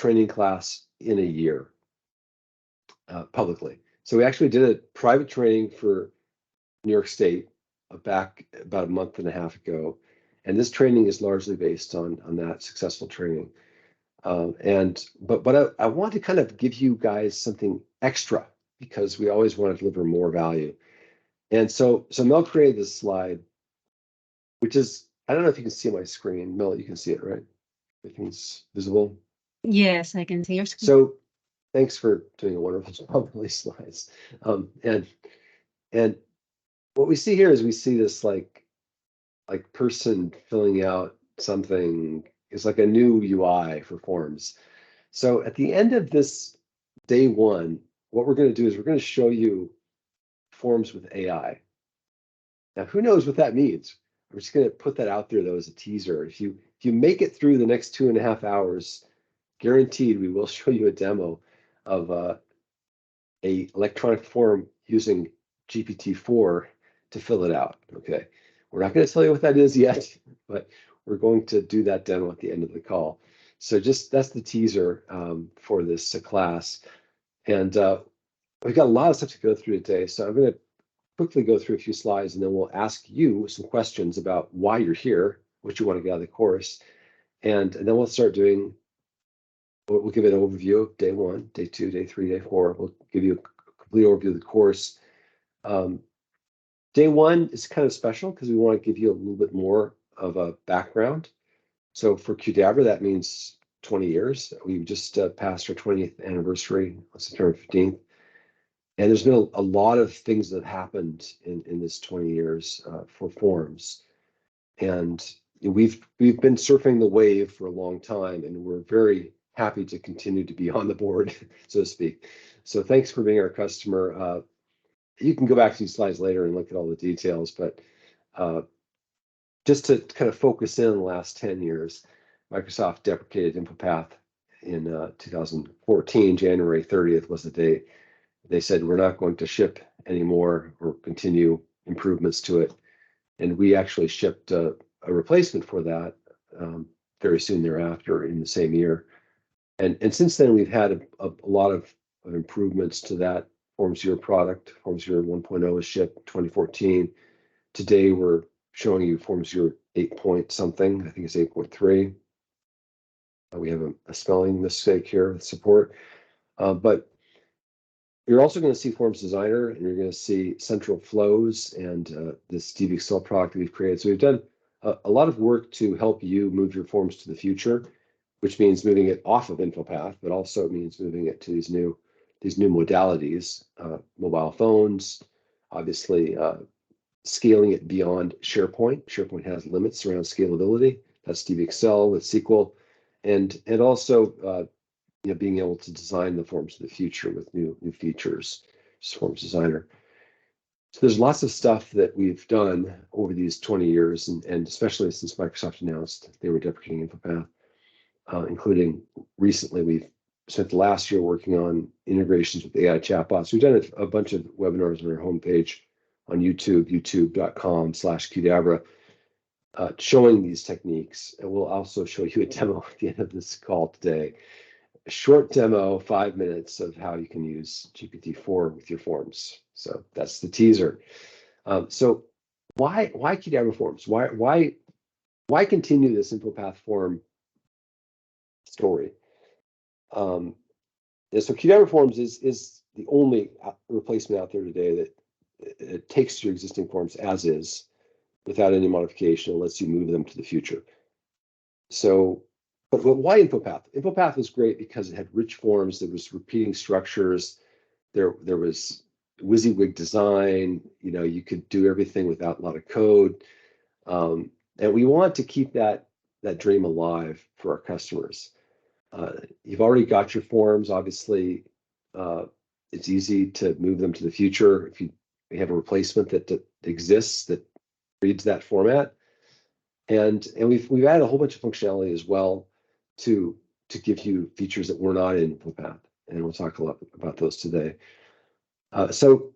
training class in a year publicly. So we actually did a private training for New York State back about a month and a half ago. And this training is largely based on that successful training. But I want to kind of give you guys something extra because we always want to deliver more value. And so Mel created this slide, which is, I don't know if you can see my screen. Mel, you can see it, right? Everything's visible. Yes, I can see your screen. So thanks for doing a wonderful job on these slides. And what we see here is we see this like person filling out something. It's like a new UI for forms. So at the end of this day one, what we're going to do is we're going to show you forms with AI. Now, who knows what that means? We're just going to put that out there though as a teaser. If you make it through the next 2.5 hours, guaranteed we will show you a demo of a electronic form using GPT-4 to fill it out. Okay, we're not going to tell you what that is yet, but we're going to do that demo at the end of the call. So just that's the teaser for this class. And we've got a lot of stuff to go through today. So I'm going to quickly go through a few slides, and then we'll ask you some questions about why you're here, what you want to get out of the course. And then we'll start doing, we'll give it an overview of day 1, day 2, day 3, day 4. We'll give you a complete overview of the course. Day 1 is kind of special because we want to give you a little bit more of a background. So for Qdabra, that means 20 years. We just passed our 20th anniversary on September 15th. And there's been a lot of things that have happened in this 20 years for forms. And we've been surfing the wave for a long time, and we're very happy to continue to be on the board, so to speak. So thanks for being our customer. You can go back to these slides later and look at all the details, but just to kind of focus in on the last 10 years, Microsoft deprecated InfoPath in 2014. January 30th was the date. They said, we're not going to ship anymore or continue improvements to it. And we actually shipped a replacement for that very soon thereafter in the same year. And since then, we've had a lot of improvements to that FormsDesigner product. FormsDesigner 1.0 was shipped 2014. Today, we're showing you FormsDesigner 8 point something. I think it's 8.3. We have a spelling mistake here with support. But you're also going to see FormsDesigner, and you're going to see central flows and this DVXL product that we've created. So we've done a lot of work to help you move your forms to the future, which means moving it off of InfoPath, but also means moving it to these new modalities, mobile phones, obviously scaling it beyond SharePoint. SharePoint has limits around scalability. That's DVXL with SQL, and also being able to design the forms of the future with new features, just FormsDesigner. So there's lots of stuff that we've done over these 20 years, and especially since Microsoft announced they were deprecating InfoPath, including recently we've spent the last year working on integrations with AI chatbots. We've done a bunch of webinars on our homepage on YouTube, youtube.com/Qdabra, showing these techniques. And we'll also show you a demo at the end of this call today. A short demo, 5 minutes, of how you can use GPT-4 with your forms. So that's the teaser. So why Qdabra forms? Why continue this InfoPath form story? So Qdabra forms is the only replacement out there today that it takes your existing forms as is without any modification and lets you move them to the future. So, but why InfoPath? InfoPath was great because it had rich forms. There was repeating structures. There was WYSIWYG design. You could do everything without a lot of code. And we want to keep that dream alive for our customers. You've already got your forms. Obviously, it's easy to move them to the future if you have a replacement that exists that reads that format. And we've added a whole bunch of functionality as well to give you features that were not in InfoPath, and we'll talk a lot about those today. So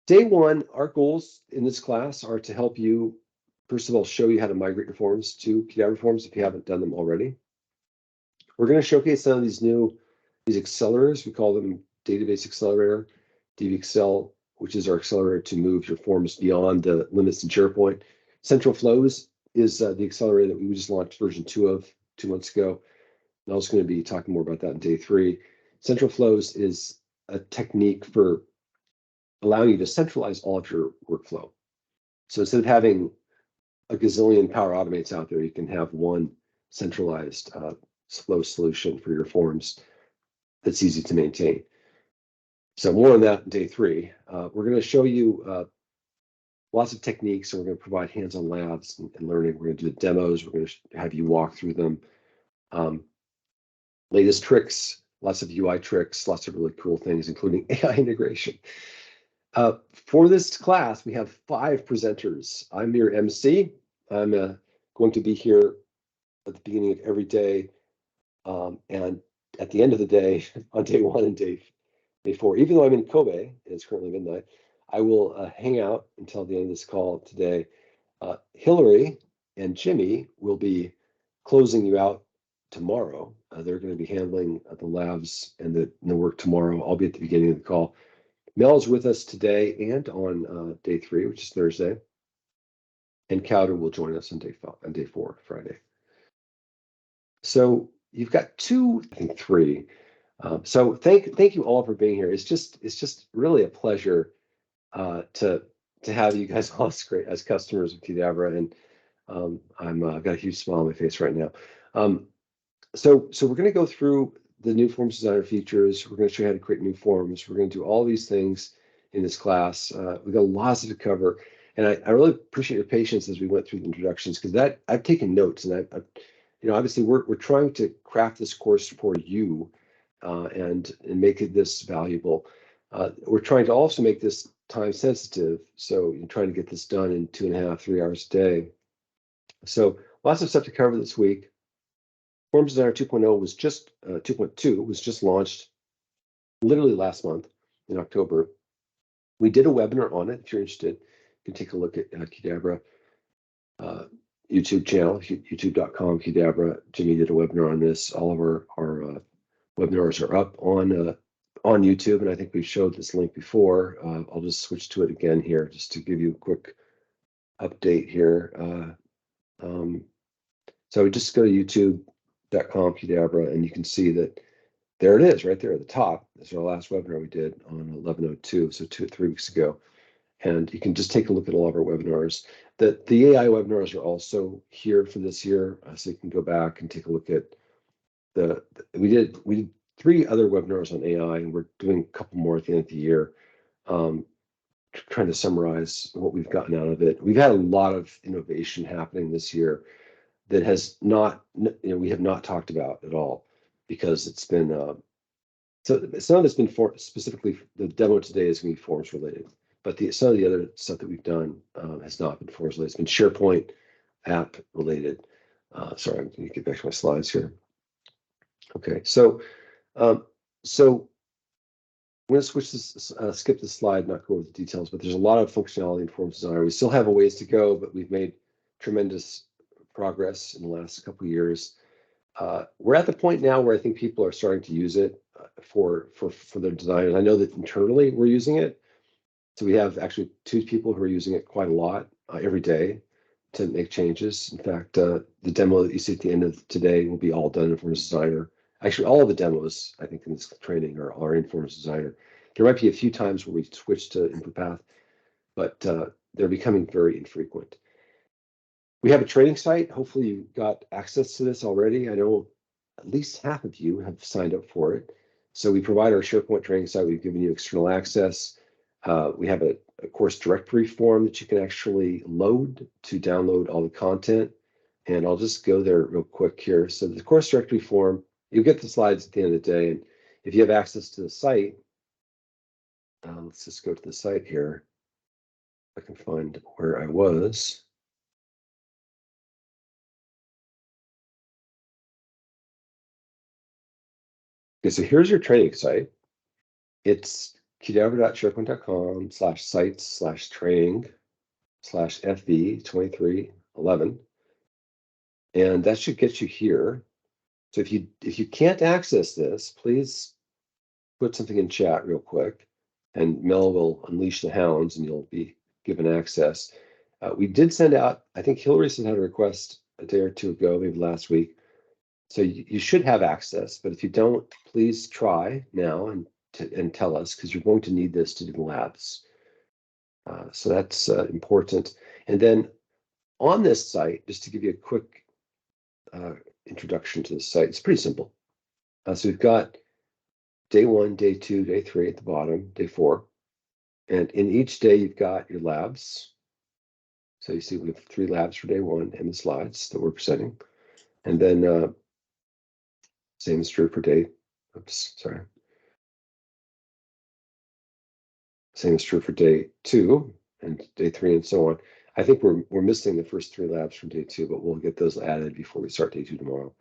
day 1, our goals in this class are to help you, first of all, show you how to migrate your forms to Qdabra forms if you haven't done them already. We're going to showcase some of these accelerators. We call them Database Accelerator, DBXL, which is our accelerator to move your forms beyond the limits in SharePoint. Central Flows is the accelerator that we just launched version 2 of 2 months ago. And I was going to be talking more about that in day 3. Central Flows is a technique for allowing you to centralize all of your workflow. So instead of having a gazillion Power Automates out there, you can have one centralized flow solution for your forms that's easy to maintain. So more on that in day 3. We're going to show you lots of techniques, and we're going to provide hands-on labs and learning. We're going to do demos. We're going to have you walk through them. Latest tricks, lots of UI tricks, lots of really cool things, including AI integration. For this class, we have 5 presenters. I'm your MC. I'm going to be here at the beginning of every day, and at the end of the day, on day 1 and day 4, even though I'm in Kobe, and it's currently midnight, I will hang out until the end of this call today. Hillary and Jimmy will be closing you out tomorrow. They're going to be handling the labs and the work tomorrow. I'll be at the beginning of the call. Mel is with us today and on day 3, which is Thursday. And Cowder will join us on day 4, Friday. So you've got 2, I think 3. So thank you all for being here. It's just really a pleasure to have you guys all as customers of Qdabra, and I've got a huge smile on my face right now. So we're going to go through the new Forms Designer features. We're going to show you how to create new forms. We're going to do all these things in this class. We've got lots to cover, and I really appreciate your patience as we went through the introductions, because I've taken notes, and obviously we're trying to craft this course for you and make this valuable. We're trying to also make this time sensitive, so you're trying to get this done in 2.5, 3 hours a day. So lots of stuff to cover this week. Forms Designer 2.0 was just 2.2 was just launched literally last month in October. We did a webinar on it. If you're interested, you can take a look at Qdabra YouTube channel, youtube.com Qdabra. Jimmy did a webinar on this. All of our webinars are up on YouTube, and I think we've showed this link before. I'll just switch to it again here just to give you a quick update here. So just go to youtube.com Qdabra, and you can see that there it is right there at the top. This is our last webinar we did on 11/02, so 3 weeks ago. And you can just take a look at all of our webinars. The AI webinars are also here for this year, so you can go back and take a look at we did 3 other webinars on AI, and we're doing a couple more at the end of the year, trying to summarize what we've gotten out of it. We've had a lot of innovation happening this year that has not, we have not talked about at all, because it's been so some of it's been specifically the demo today is going to be forms related, but some of the other stuff that we've done has not been forms related. It's been SharePoint app related. Sorry, I'm going to get back to my slides here. Okay, so I'm going to switch this, skip this slide, not go over the details, but there's a lot of functionality in Forms Designer. We still have a ways to go, but we've made tremendous progress in the last couple of years. We're at the point now where I think people are starting to use it for their design. I know that internally we're using it. So we have actually 2 people who are using it quite a lot every day to make changes. In fact, the demo that you see at the end of today will be all done in Forms Designer. Actually, all of the demos, I think, in this training are in Forms Designer. There might be a few times where we switch to InfoPath, but they're becoming very infrequent. We have a training site. Hopefully you got access to this already. I know at least half of you have signed up for it. So we provide our SharePoint training site. We've given you external access. We have a course directory form that you can actually load to download all the content. And I'll just go there real quick here. So the course directory form, you'll get the slides at the end of the day. And if you have access to the site, let's just go to the site here. I can find where I was. Okay, so here's your training site. It's qdabra.sharepoint.com/sites/training/FV2311. And that should get you here. So if you can't access this, please put something in chat real quick, and Mel will unleash the hounds, and you'll be given access. We did send out, I think Hillary sent out a request a day or two ago, maybe last week. So you should have access, but if you don't, please try now and tell us, because you're going to need this to do the labs. So that's important. And then on this site, just to give you a quick introduction to the site, it's pretty simple. So we've got day 1, day 2, day 3 at the bottom, day 4. And in each day, you've got your labs. So you see we have 3 labs for day 1 and the slides that we're presenting. And then same is true for day, same is true for day 2 and day 3 and so on. I think we're missing the first 3 labs from day 2, but we'll get those added before we start day 2 tomorrow.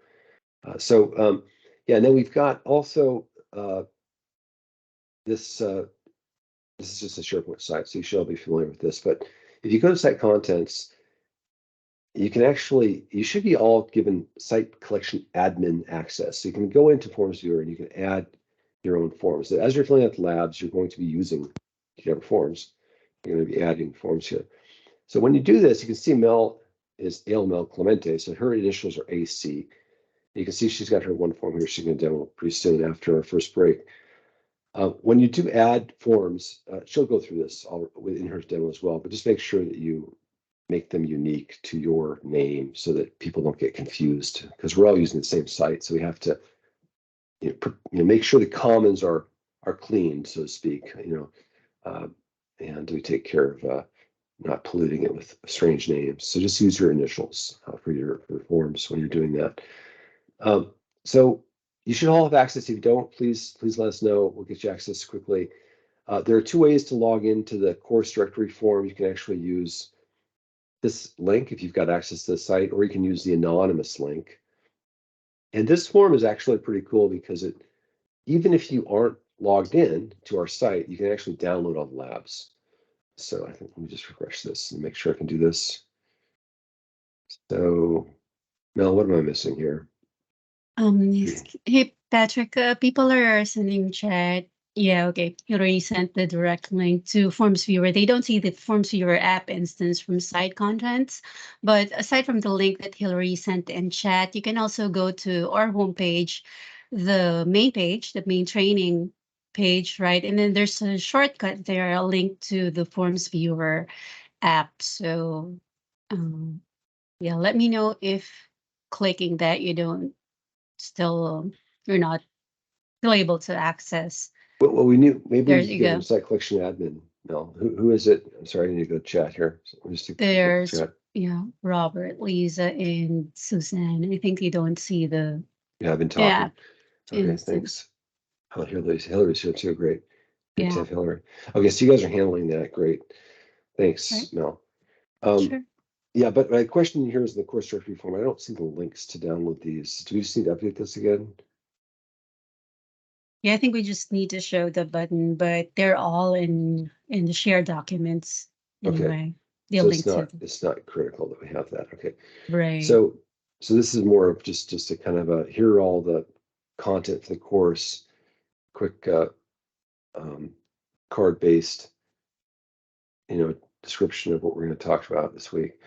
Yeah, and then we've got also this is just a SharePoint site, so you should all be familiar with this. But if you go to site contents, you should be all given site collection admin access. So you can go into Forms Viewer and you can add your own forms. So as you're filling out the labs, you're going to be using Qdabra Forms. You're going to be adding forms here. So when you do this, you can see Mel is Mel Clemente. So her initials are AC. You can see she's got her one form here she's going to demo pretty soon after our first break. When you do add forms, she'll go through this in her demo as well, but just make sure that you make them unique to your name so that people don't get confused, because we're all using the same site. So we have to make sure the commons are cleaned, so to speak, and we take care of not polluting it with strange names. So just use your initials for your forms when you're doing that. So you should all have access. If you don't, please let us know. We'll get you access quickly. There are 2 ways to log into the course directory form. You can actually use this link if you've got access to the site, or you can use the anonymous link. And this form is actually pretty cool because even if you aren't logged in to our site, you can actually download all the labs. So I think let me just refresh this and make sure I can do this. So Mel, what am I missing here? Yes. Hey, Patrick, people are sending chat. Yeah, okay. You already sent the direct link to Forms Viewer. They don't see the Forms Viewer app instance from site contents. But aside from the link that Hillary sent in chat, you can also go to our homepage, the main page, the main training page, right? And then there's a shortcut there, a link to the Forms Viewer app. So, yeah, let me know if clicking that you don't still you're not still able to access. Well, we knew maybe There we could you get a go. site collection admin. No, who is it? I'm sorry, I need to go chat here. So just to look at There's chat. Robert, Lisa, and Suzanne. I think you don't see the Yeah, I've been yeah talking. Okay, instance. thanks. Oh, Hillary's here too. Great. Good to Yeah, have Hillary. Okay, so you guys are handling that. Great. right. Thanks, Mel. Um, Sure. yeah, but my question here is in the course directory form. I don't see the links to download these. Do we just need to update this again? Yeah, I think we just need to show the button, but they're all in the shared documents Okay, anyway. The so link to them. it's not critical that we have that. Okay, Right. so this is more of just a kind of here are all the content for the course, quick card based description of what we're going to talk about this week.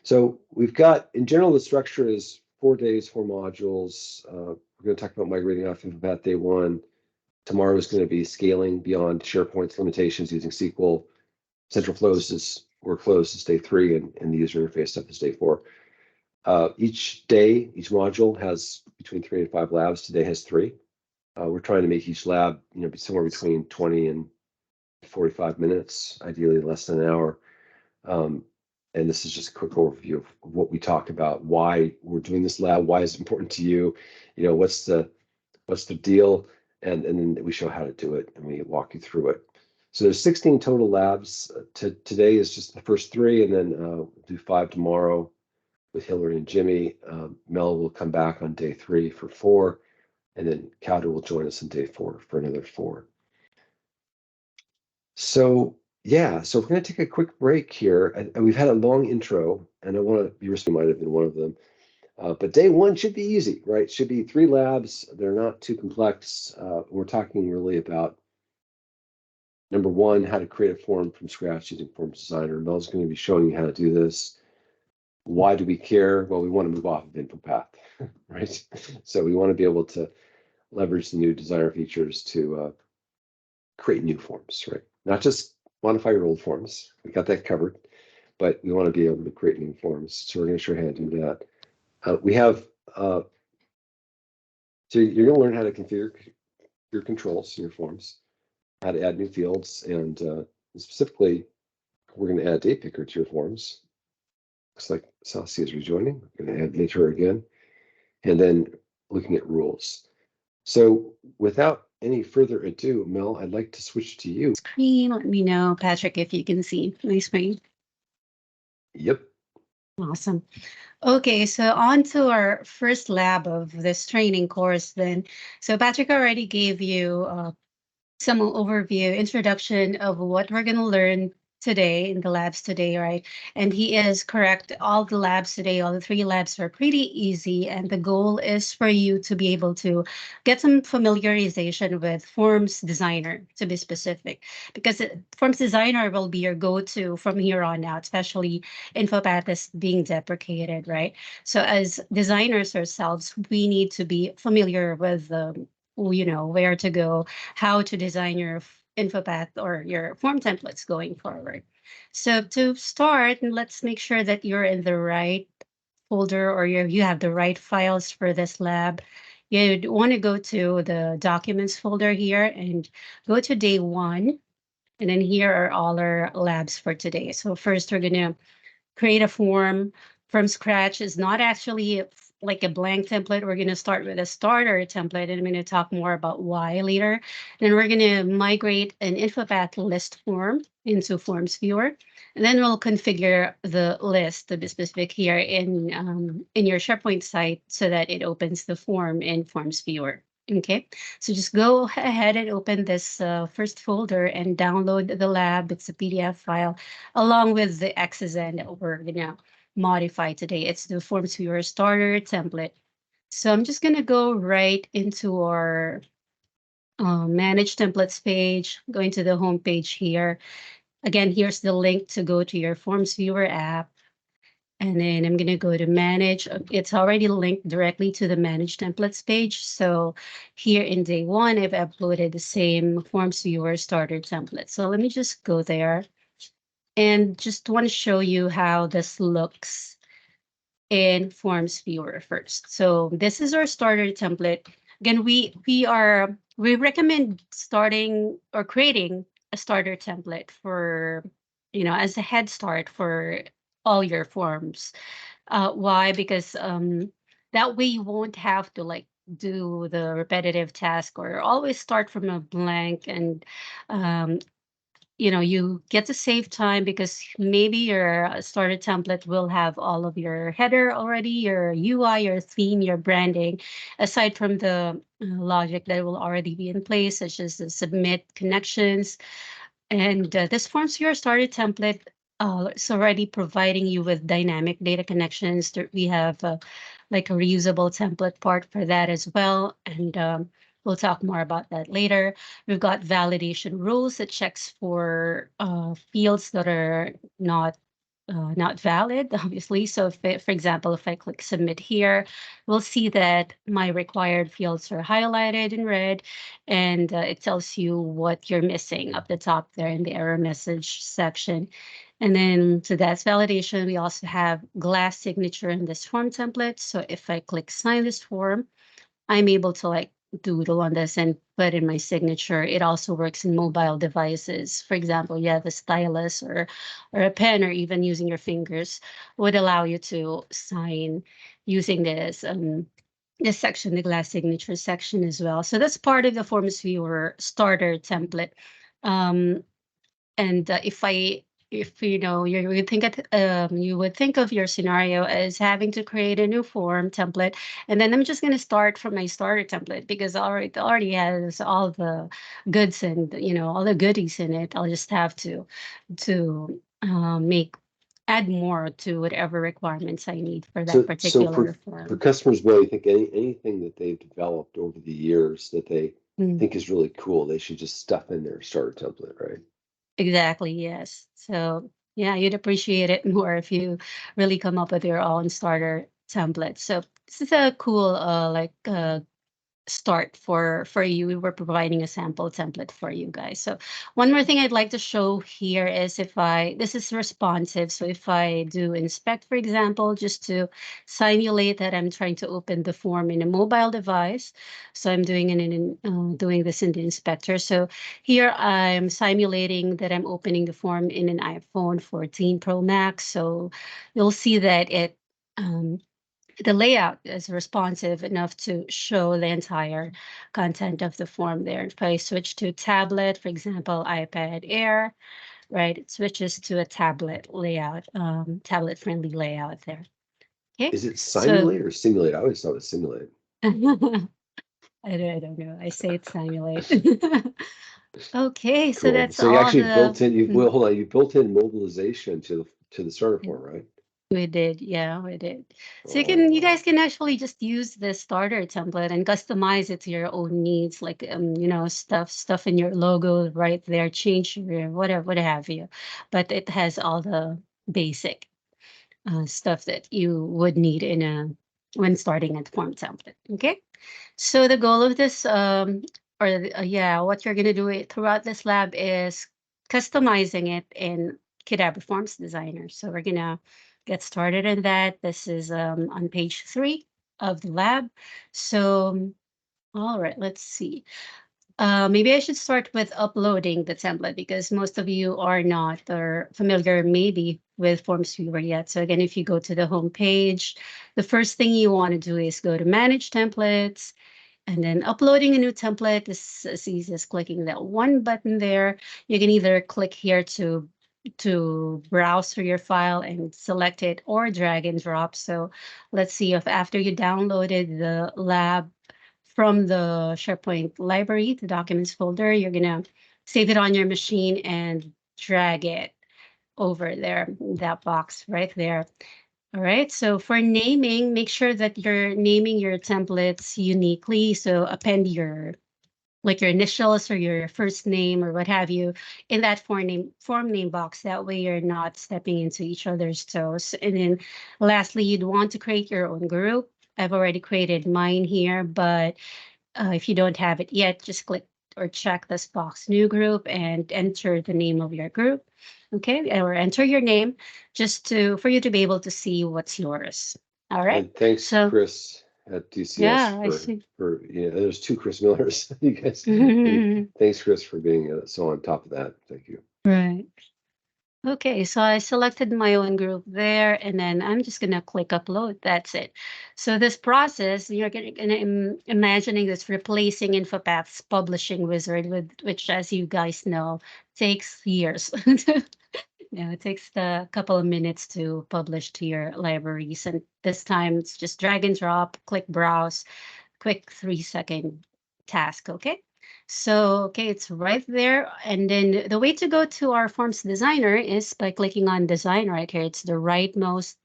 So we've got, in general, the structure is 4 days, 4 modules. We're going to talk about migrating off InfoPath day 1. Tomorrow is going to be scaling beyond SharePoint's limitations using SQL. Central flows workflows is day 3, and the user interface stuff is day 4. Each day, each module has between 3 and 5 labs. Today has 3. We're trying to make each lab, be somewhere between 20 and 45 minutes, ideally less than an hour. And this is just a quick overview of what we talked about, why we're doing this lab, why it's important to you, what's the deal, and then we show how to do it, and we walk you through it. So there's 16 total labs. Today is just the first 3, and then we'll do 5 tomorrow with Hillary and Jimmy. Mel will come back on day 3 for 4, and then Calder will join us on day 4 for another 4. So yeah, so we're going to take a quick break here, and we've had a long intro, and I want to be might have been one of them. But day one should be easy, right? Should be 3 labs. They're not too complex. We're talking really about number one, how to create a form from scratch using FormsDesigner. Mel's going to be showing you how to do this. Why do we care? Well, we want to move off of InfoPath, right? So we want to be able to leverage the new designer features to create new forms, right? Not just modify your old forms. We got that covered, but we want to be able to create new forms. So we're going to show you how to do that. We have, so you're going to learn how to configure your controls in your forms, how to add new fields, and specifically, we're going to add date picker to your forms. Looks like Saucy is rejoining. I'm going to add nature again, and then looking at rules. So without any further ado, Mel, I'd like to switch to you. Screen, let me know, Patrick, if you can see my screen. Yep. Awesome. Okay, so on to our first lab of this training course then. So Patrick already gave you some overview, introduction of what we're going to learn today in the labs today, right? And he is correct. All the labs today, all the 3 labs are pretty easy. And the goal is for you to be able to get some familiarization with FormsDesigner, to be specific, because FormsDesigner will be your go-to from here on out, especially InfoPath is being deprecated, right? So as designers ourselves, we need to be familiar with where to go, how to design your InfoPath or your form templates going forward. So to start, let's make sure that you're in the right folder or you have the right files for this lab. You'd want to go to the documents folder here and go to day 1. And then here are all our labs for today. So first we're going to create a form from scratch. Is not actually like a blank template. We're going to start with a starter template, and I'm going to talk more about why later. Then we're going to migrate an InfoPath list form into Forms Viewer, and then we'll configure the list to be specific here in your SharePoint site so that it opens the form in Forms Viewer. Okay, so just go ahead and open this first folder and download the lab. It's a PDF file along with the XSN that we're gonna modify today. It's the Forms Viewer starter template. So I'm just gonna go right into our manage templates page, going to the home page here. Again, here's the link to go to your Forms Viewer app. And then I'm going to go to manage. It's already linked directly to the manage templates page. So here in day 1, I've uploaded the same Forms Viewer starter template. So let me just go there and just want to show you how this looks in Forms Viewer first. So this is our starter template. Again, we recommend starting or creating a starter template for, as a head start for all your forms. Why? Because that way you won't have to like do the repetitive task or always start from a blank, and you get to save time because maybe your starter template will have all of your header already, your UI, your theme, your branding, aside from the logic that will already be in place, such as the submit connections. And this Forms Your Starter template is already providing you with dynamic data connections. We have like a reusable template part for that as well. And we'll talk more about that later. We've got validation rules that checks for fields that are not valid, obviously. So for example, if I click submit here, we'll see that my required fields are highlighted in red, and it tells you what you're missing up the top there in the error message section. And then so that's validation. We also have glass signature in this form template. So if I click sign this form, I'm able to like doodle on this and put in my signature. It also works in mobile devices. For example, you have a stylus or a pen, or even using your fingers would allow you to sign using this section, the glass signature section as well. So that's part of the Forms Viewer starter template. And if you would think of your scenario as having to create a new form template, and then I'm just going to start from my starter template because it already has all the goods and all the goodies in it. I'll just have to make add more to whatever requirements I need for that So particular for form. customers, what do you think anything that they've developed over the years that they Mm, think is really cool, they should just stuff in their starter template, right? exactly, yes. So yeah, you'd appreciate it more if you really come up with your own starter template. So this is a cool start for you. We were providing a sample template for you guys. So one more thing I'd like to show here is this is responsive. So if I do inspect, for example, just to simulate that I'm trying to open the form in a mobile device. So I'm doing doing this in the inspector. So here I'm simulating that I'm opening the form in an iPhone 14 Pro Max. So you'll see that um, the layout is responsive enough to show the entire content of the form there. If I switch to tablet, for example, iPad Air, right, it switches to a tablet layout, tablet-friendly layout there. Okay, Is it so simulate or simulate? I always thought it was simulate. I don't know. I say it's simulate. Okay, so Cool. that's So you all actually the built in, well, hold on, you built in mobilization to the starter form, right? we did, yeah, we did. So you Oh, guys can actually just use the starter template and customize it to your own needs, like stuff in your logo right there, change your whatever, what have you. But it has all the basic stuff that you would need in a when starting a form template. Okay, so the goal of this, yeah, what you're gonna do throughout this lab is customizing it in Qdabra Forms Designer. So we're gonna get started in that. This is on page 3 of the lab. So, all right, let's see. Maybe I should start with uploading the template because most of you are not or familiar maybe with Forms Viewer yet. So again, if you go to the home page, the first thing you want to do is go to Manage Templates, and then uploading a new template is as easy as clicking that one button there. You can either click here to browse through your file and select it or drag and drop. So let's see if after you downloaded the lab from the SharePoint library, the documents folder, you're gonna save it on your machine and drag it over there, that box right there. All right, so for naming, make sure that you're naming your templates uniquely. So append your initials or your first name or what have you in that form name box. That way you're not stepping into each other's toes. And then lastly, you'd want to create your own group. I've already created mine here, but if you don't have it yet, just click or check this box, new group, and enter the name of your group. Okay, or enter your name just for you to be able to see what's yours. All right. and thanks, So Chris at DCS yeah, I see. yeah, there's two Chris Millers. You guys, thanks, Chris, for being so on top of that. Thank you. Right. Okay, so I selected my own group there, and then I'm just gonna click upload. That's it. So this process, you're gonna imagining this replacing InfoPath's publishing wizard, which, as you guys know, takes years. Yeah, it takes a couple of minutes to publish to your libraries, and this time it's just drag and drop, click browse, quick 3-second task. Okay. So, okay, it's right there. And then the way to go to our Forms Designer is by clicking on Design right here. It's the rightmost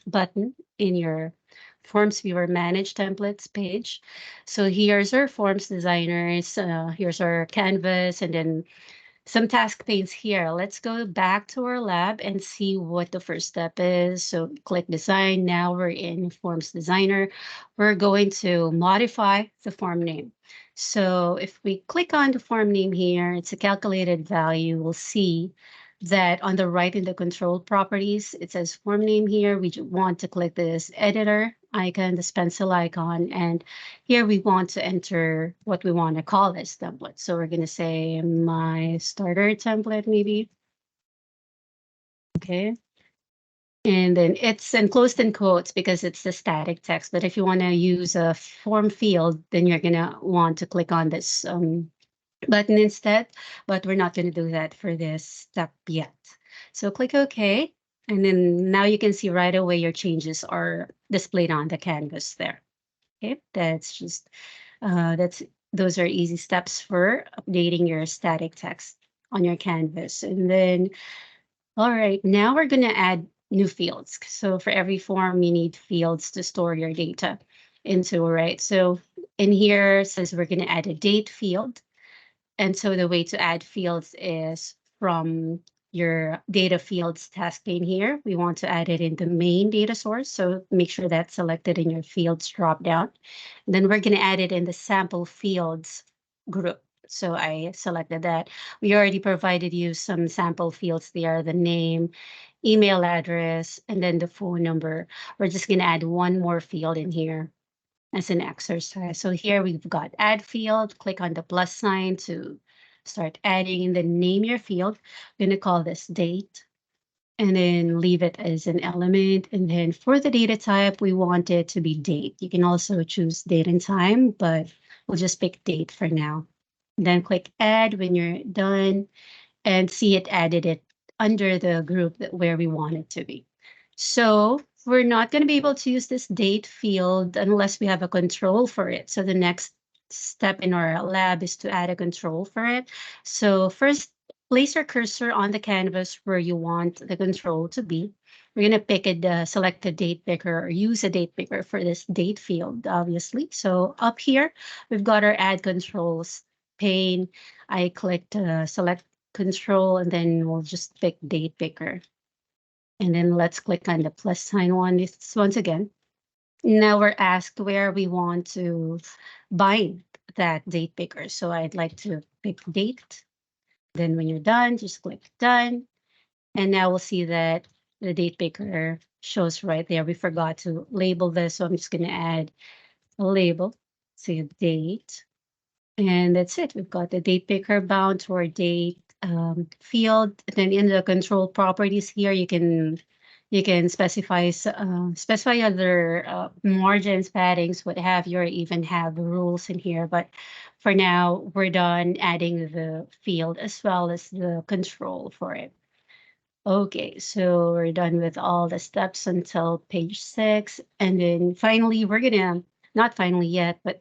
button in your Forms Viewer Manage Templates page. So here's our Forms Designers. Here's our canvas, and then some task panes here. Let's go back to our lab and see what the first step is. So click design. Now we're in Forms Designer. We're going to modify the form name. So if we click on the form name here, it's a calculated value. We'll see that on the right in the control properties, it says form name here. We want to click this editor icon, this pencil icon, and here we want to enter what we want to call this template. So we're going to say my starter template, maybe. Okay. And then it's enclosed in quotes because it's the static text. But if you want to use a form field, then you're going to want to click on this button instead. But we're not going to do that for this step yet. So click OK. And then now you can see right away your changes are displayed on the canvas there. Okay, that's those are easy steps for updating your static text on your canvas. And then All right, now we're going to add new fields. So for every form, you need fields to store your data into, right? So in here says we're going to add a date field. And so the way to add fields is from your data fields task pane here. We want to add it in the main data source. So make sure that's selected in your fields dropdown. Then we're going to add it in the sample fields group. So I selected that. We already provided you some sample fields there, the name, email address, and then the phone number. We're just going to add one more field in here as an exercise. So here we've got add field, click on the plus sign to start adding, and then name your field. I'm going to call this date and then leave it as an element. And then for the data type, we want it to be date. You can also choose date and time, but we'll just pick date for now. Then click add when you're done and see it added it under the group that where we want it to be. So we're not going to be able to use this date field unless we have a control for it. So the next step in our lab is to add a control for it. So first, place your cursor on the canvas where you want the control to be. We're going to pick a select a date picker or use a date picker for this date field, obviously. So up here, we've got our add controls pane. I clicked select control and then we'll just pick date picker. And then let's click on the plus sign one once again. Now we're asked where we want to bind that date picker. So I'd like to pick date. Then when you're done, just click done. And now we'll see that the date picker shows right there. We forgot to label this. So I'm just going to add a label, say date. And that's it. We've got the date picker bound to our date field. Then in the control properties here, you can specify other margins, paddings, what have you, or even have rules in here. But for now, we're done adding the field as well as the control for it. Okay, so we're done with all the steps until page 6. And then finally, we're gonna, not finally yet, but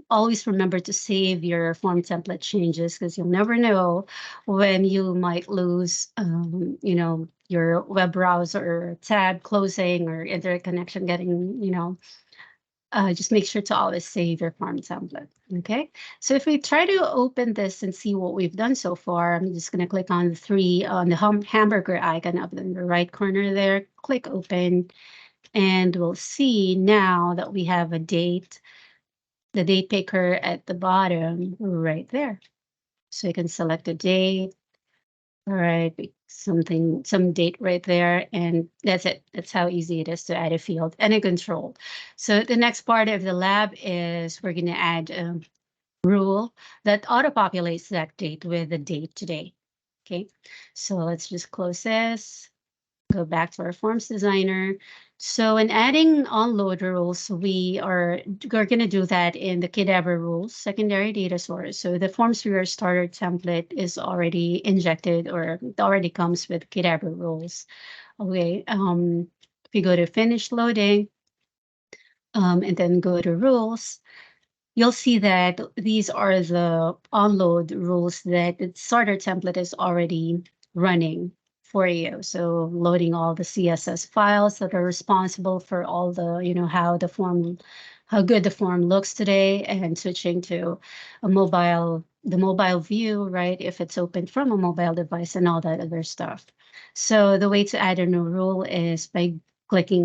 always remember to save your form template changes because you'll never know when you might lose, your web browser tab closing or internet connection getting, just make sure to always save your form template. Okay, so if we try to open this and see what we've done so far, I'm just going to click on the three on the hamburger icon up in the right corner there, click open, and we'll see now that we have a date, the date picker at the bottom right there. So you can select a date. All right, some date right there, and that's it. That's how easy it is to add a field and a control. So the next part of the lab is we're going to add a rule that auto-populates that date with the date today. Okay, so let's just close this. Go back to our Forms Designer. So in adding onload rules, we're going to do that in the Qdabra rules, secondary data source. So the Forms Viewer starter template is already injected or it already comes with Qdabra rules. Okay, if you go to finish loading and then go to rules, you'll see that these are the onload rules that the starter template is already running for you. So loading all the CSS files that are responsible for all the, how good the form looks today, and switching to the mobile view, right? If it's open from a mobile device and all that other stuff. So the way to add a new rule is by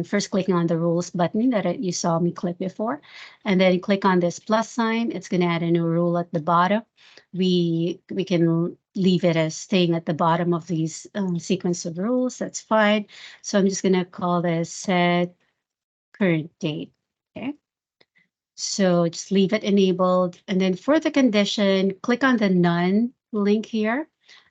first clicking on the rules button that you saw me click before, and then click on this plus sign. It's going to add a new rule at the bottom. We can leave it as staying at the bottom of these sequence of rules. That's fine. So I'm just going to call this set current date. Okay. So just leave it enabled. And then for the condition, click on the none link here.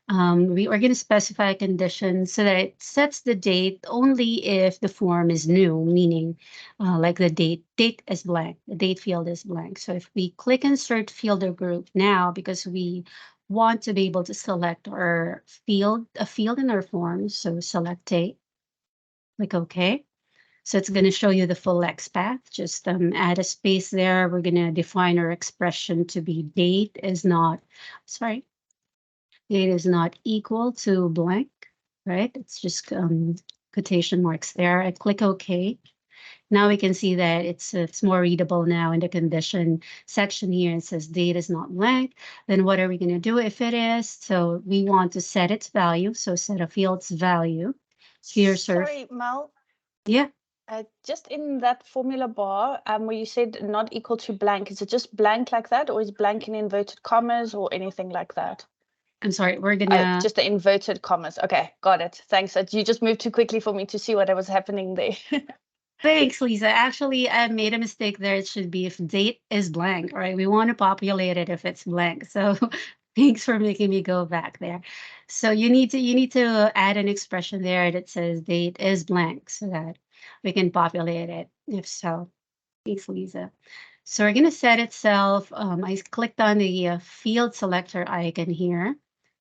We are going to specify a condition so that it sets the date only if the form is new, meaning like the date is blank, the date field is blank. So if we click insert field or group now, because we want to be able to select a field in our form, so select date, click OK. So it's going to show you the full XPath. Just add a space there. We're going to define our expression to be date is not equal to blank. right? It's just quotation marks there. I click OK. Now we can see that it's more readable now in the condition section here. It says date is not blank. Then what are we going to do if it is? So we want to set its value. So set a field's value. Here's Sorry, Mel. Yeah. Just in that formula bar, where you said not equal to blank, is it just blank like that, or is blank in inverted commas or anything like that? I'm sorry, we're gonna just the inverted commas. Okay, got it. Thanks. You just moved too quickly for me to see what was happening there. Thanks, Lisa. Actually, I made a mistake there. It should be if date is blank, right? We want to populate it if it's blank. So thanks for making me go back there. So you need to add an expression there that says date is blank so that we can populate it. If so, thanks, Lisa. So we're gonna set itself. I clicked on the field selector icon here,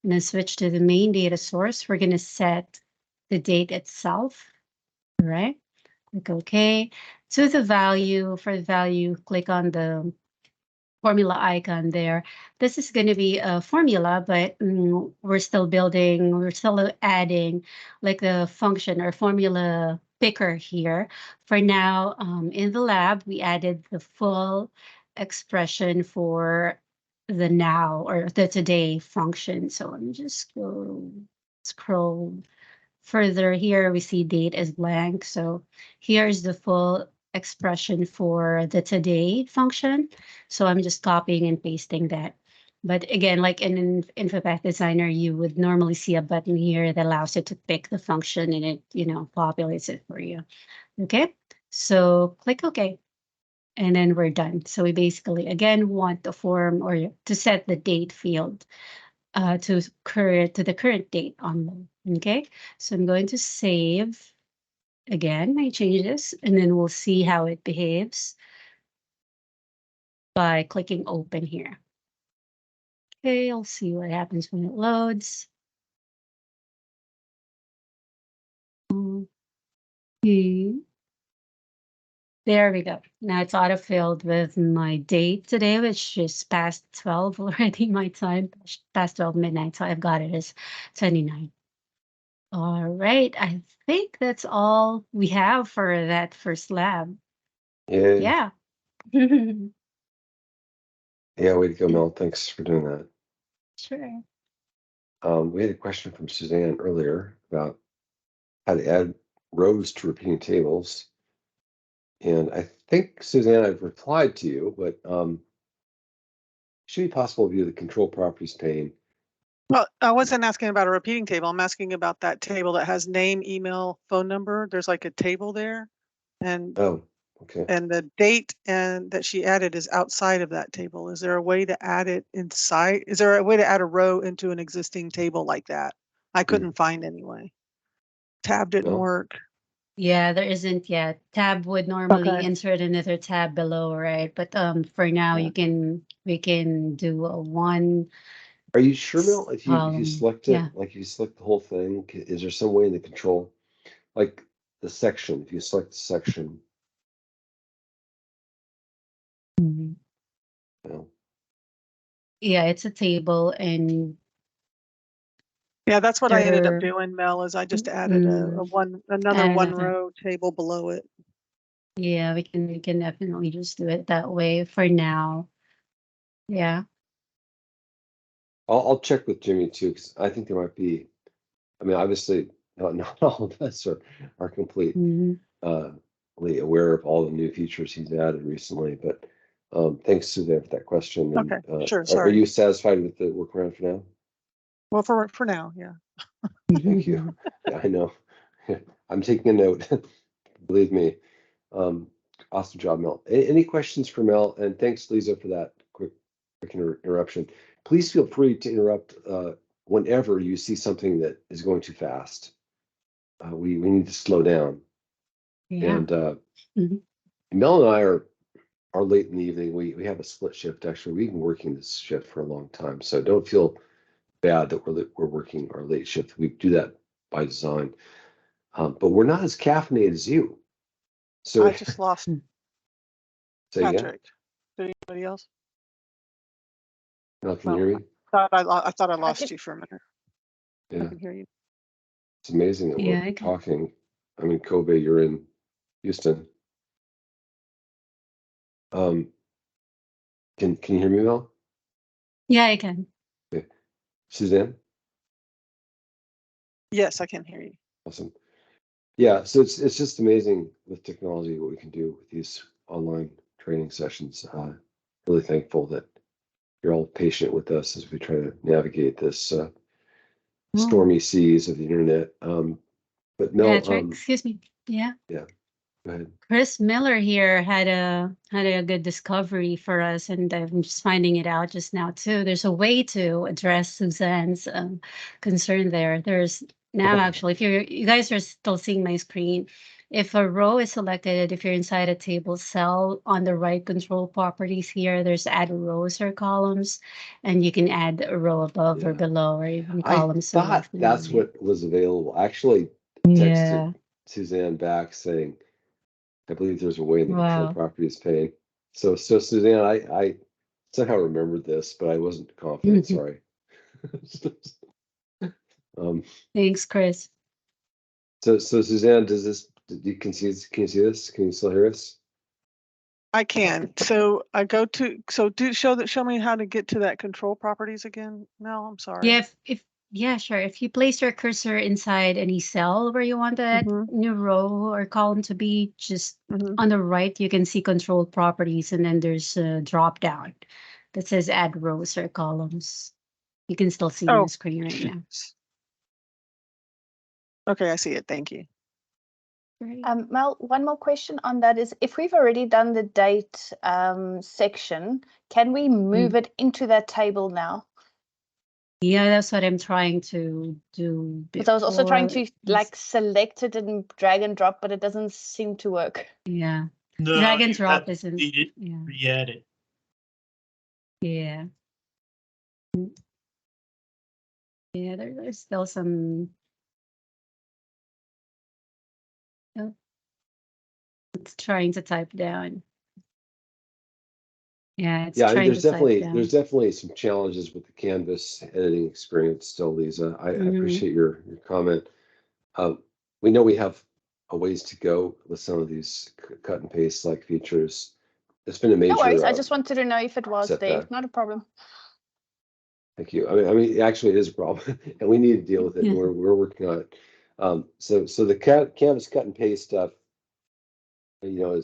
and then switch to the main data source. We're gonna set the date itself, all right? Click OK. To the value, for the value, click on the formula icon there. This is going to be a formula, but we're still building, we're still adding like a function or formula picker here. For now, in the lab, we added the full expression for the now or the today function. So let me just go scroll further here. We see date is blank. So here's the full expression for the today function. So I'm just copying and pasting that. But again, like in InfoPath Designer, you would normally see a button here that allows you to pick the function and it, populates it for you. Okay, so click OK. And then we're done. So we basically, again, want the form or to set the date field to the current date on them. Okay, so I'm going to save again my changes, and then we'll see how it behaves by clicking open here. Okay, I'll see what happens when it loads. Okay. There we go. Now it's auto-filled with my date today, which is past 12 already, my time, past 12 midnight. So I've got it as 29. All right, I think that's all we have for that first lab. Yeah. Yeah. Yeah, way to go, Mel. Thanks for doing that. Sure. We had a question from Suzanne earlier about how to add rows to repeating tables. And I think, Suzanne, I've replied to you, but should be possible to view the control properties pane. Well, I wasn't asking about a repeating table. I'm asking about that table that has name, email, phone number. There's like a table there. And oh, okay. And the date and that she added is outside of that table. Is there a way to add it inside? Is there a way to add a row into an existing table like that? I couldn't find anyway. Tab didn't work. Yeah, there isn't yet. Tab would normally insert another tab below, right? But for now, we can do a one. Are you sure, Mel? If you select it, like if you select the whole thing, is there some way in the control, like the section? If you select the section, yeah, it's a table, and yeah, that's what I ended up doing, Mel. Is I just added another one row table below it. Yeah, we can definitely just do it that way for now. Yeah. I'll check with Jimmy too, because I think there might be. I mean, obviously, not all of us are completely aware of all the new features he's added recently. But thanks, Suzanne, for that question. Okay, sure. Are you satisfied with the workaround for now? Well, for now, yeah. Thank you. Yeah, I know. I'm taking a note. Believe me. Awesome job, Mel. Any questions for Mel? And thanks, Lisa, for that quick interruption. Please feel free to interrupt whenever you see something that is going too fast. We need to slow down. Yeah. And Mel and I are late in the evening. We have a split shift. Actually, we've been working this shift for a long time, so don't feel bad that we're working our late shift. We do that by design, but we're not as caffeinated as you. So I just lost Patrick. Did anybody else? Mel, can you hear me? I thought I lost you for a minute. Yeah. I can hear you. It's amazing that Yeah, we're I can. talking. I'm in Kobe, you're in Houston. Can you hear me, Mel? Yeah, I can. Okay. Suzanne? Yes, I can hear you. Awesome. Yeah, so it's just amazing with technology what we can do with these online training sessions. Really thankful that you're all patient with us as we try to navigate this stormy seas of the internet. But Mel, Patrick, excuse me. Yeah. yeah, go ahead. Chris Miller here had a good discovery for us, and I'm just finding it out just now too. There's a way to address Suzanne's concern there. There's now actually, if you guys are still seeing my screen, if a row is selected, if you're inside a table cell on the right control properties here, there's add rows or columns, and you can add a row above or Yeah. below or even I columns. thought that's what was available. I actually Yeah. texted Suzanne back saying, I believe there's a way in the control Wow. properties pane. So Suzanne, I somehow remembered this, but I wasn't confident. Sorry. Thanks, Chris. So Suzanne, can you see this? Can you still hear us? I can. So I go to, so show me how to get to that control properties again. No, I'm sorry. Yeah, if yeah, sure. If you place your cursor inside any cell where you want that new row or column to be, just on the right, you can see control properties, and then there's a drop down that says add rows or columns. You can still see on the screen right now. Okay, I see it. Thank you. Right. Mel, one more question on that is, if we've already done the date section, can we move it into that table now? Yeah, that's what I'm trying to do. Because I was also trying to before. like select it and drag and drop, but it doesn't seem to work. Yeah. No, Drag and you drop have to isn't. delete it, Yeah. re-add it. Yeah. Yeah, there's still some. Oh, it's trying to type down. Yeah, it's Yeah, I mean, trying to type down. there's definitely some challenges with the Canvas editing experience still, Lisa. I appreciate your comment. We know we have a ways to go with some of these cut and paste like features. It's been a major. No worries. I just wanted to know if it was setback. there. Not a problem. Thank you. I mean, actually, it is a problem, and we need to deal with it. And we're working on it. So the Canvas cut and paste stuff, you know,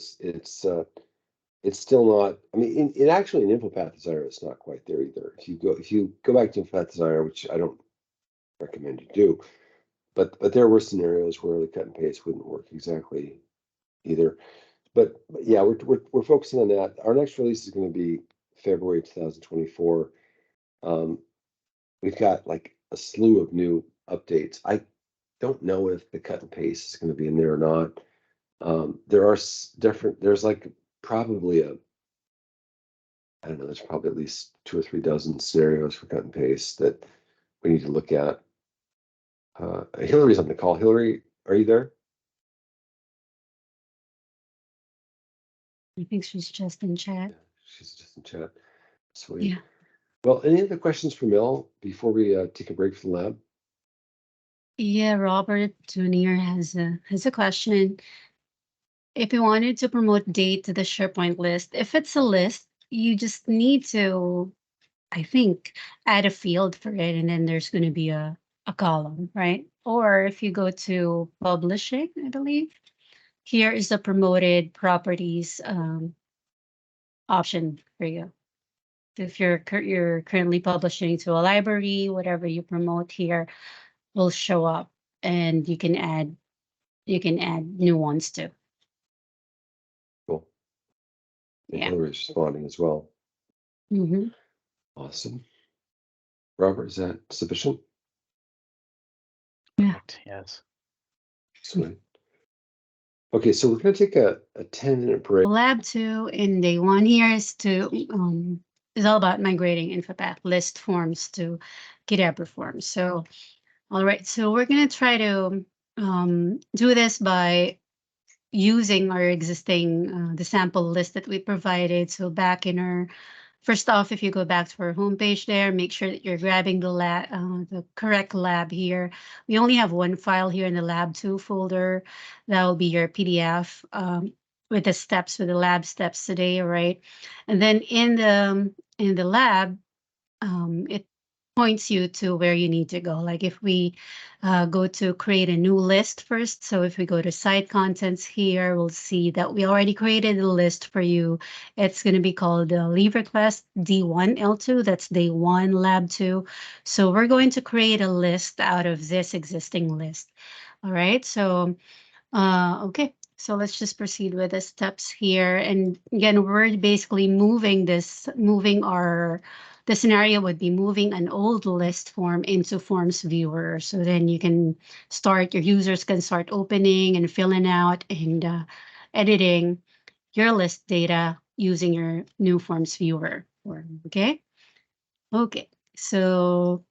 it's still not. I mean, in actually in InfoPath Designer, it's not quite there either. If you go back to InfoPath Designer, which I don't recommend you do, but there were scenarios where the cut and paste wouldn't work exactly either. But yeah, we're focusing on that. Our next release is going to be February 2024. We've got like a slew of new updates. I don't know if the cut and paste is going to be in there or not. There are there's like probably I don't know, there's probably at least 2 or 3 dozen scenarios for cut and paste that we need to look at. Hillary's on the call. Hillary, are you there? I think she's just in chat. Yeah, she's just in chat. Sweet. Yeah. Well, any other questions for Mel before we take a break from the lab? Yeah, Robert Jr. has a question. If you wanted to promote date to the SharePoint list, if it's a list, you just need to, I think, add a field for it, and then there's going to be a column, right? Or if you go to publishing, I believe, here is the promoted properties option for you. If you're currently publishing to a library, whatever you promote here will show up, and you can add new ones too. Cool. And Yeah. Hillary's responding as well. Awesome. Robert, is that sufficient? Yeah. Yes. Sweet. Okay, so we're going to take a 10-minute break. Lab 2 in day 1 here is is all about migrating InfoPath list forms to Qdabra forms. So, all right, so we're going to try to do this by using our existing the sample list that we provided. So back in our first off, if you go back to our homepage there, make sure that you're grabbing the correct lab here. We only have one file here in the lab 2 folder. That will be your PDF with the steps, with the lab steps today, right? And then in the lab, it points you to where you need to go. Like if we go to create a new list first. So if we go to site contents here, we'll see that we already created a list for you. It's going to be called leave request D1 L2. That's day 1 lab 2. So we're going to create a list out of this existing list. All right. So, okay. So let's just proceed with the steps here. And again, we're basically the scenario would be moving an old list form into Forms Viewer. So then your users can start opening and filling out and editing your list data using your new Forms Viewer form, okay? Okay, so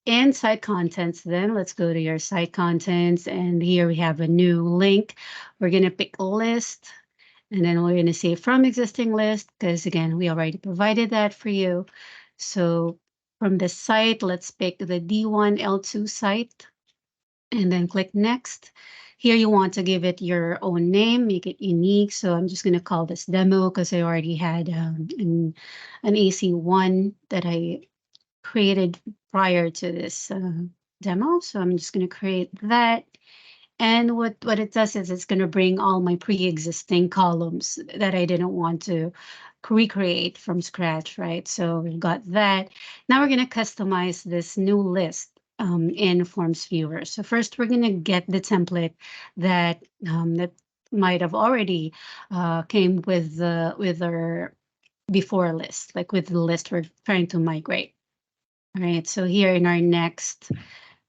in site contents, then let's go to your site contents. And here we have a new link. We're going to pick a list. And then we're going to say from existing list, because again, we already provided that for you. So from the site, let's pick the D1 L2 site and then click next. Here you want to give it your own name, make it unique. So I'm just going to call this demo because I already had an AC1 that I created prior to this demo. So I'm just going to create that. And what it does is it's going to bring all my pre-existing columns that I didn't want to recreate from scratch, right? So we've got that. Now we're going to customize this new list in Forms Viewer. So first we're going to get the template that might have already came with our before list, like with the list we're trying to migrate. All right, so here in our next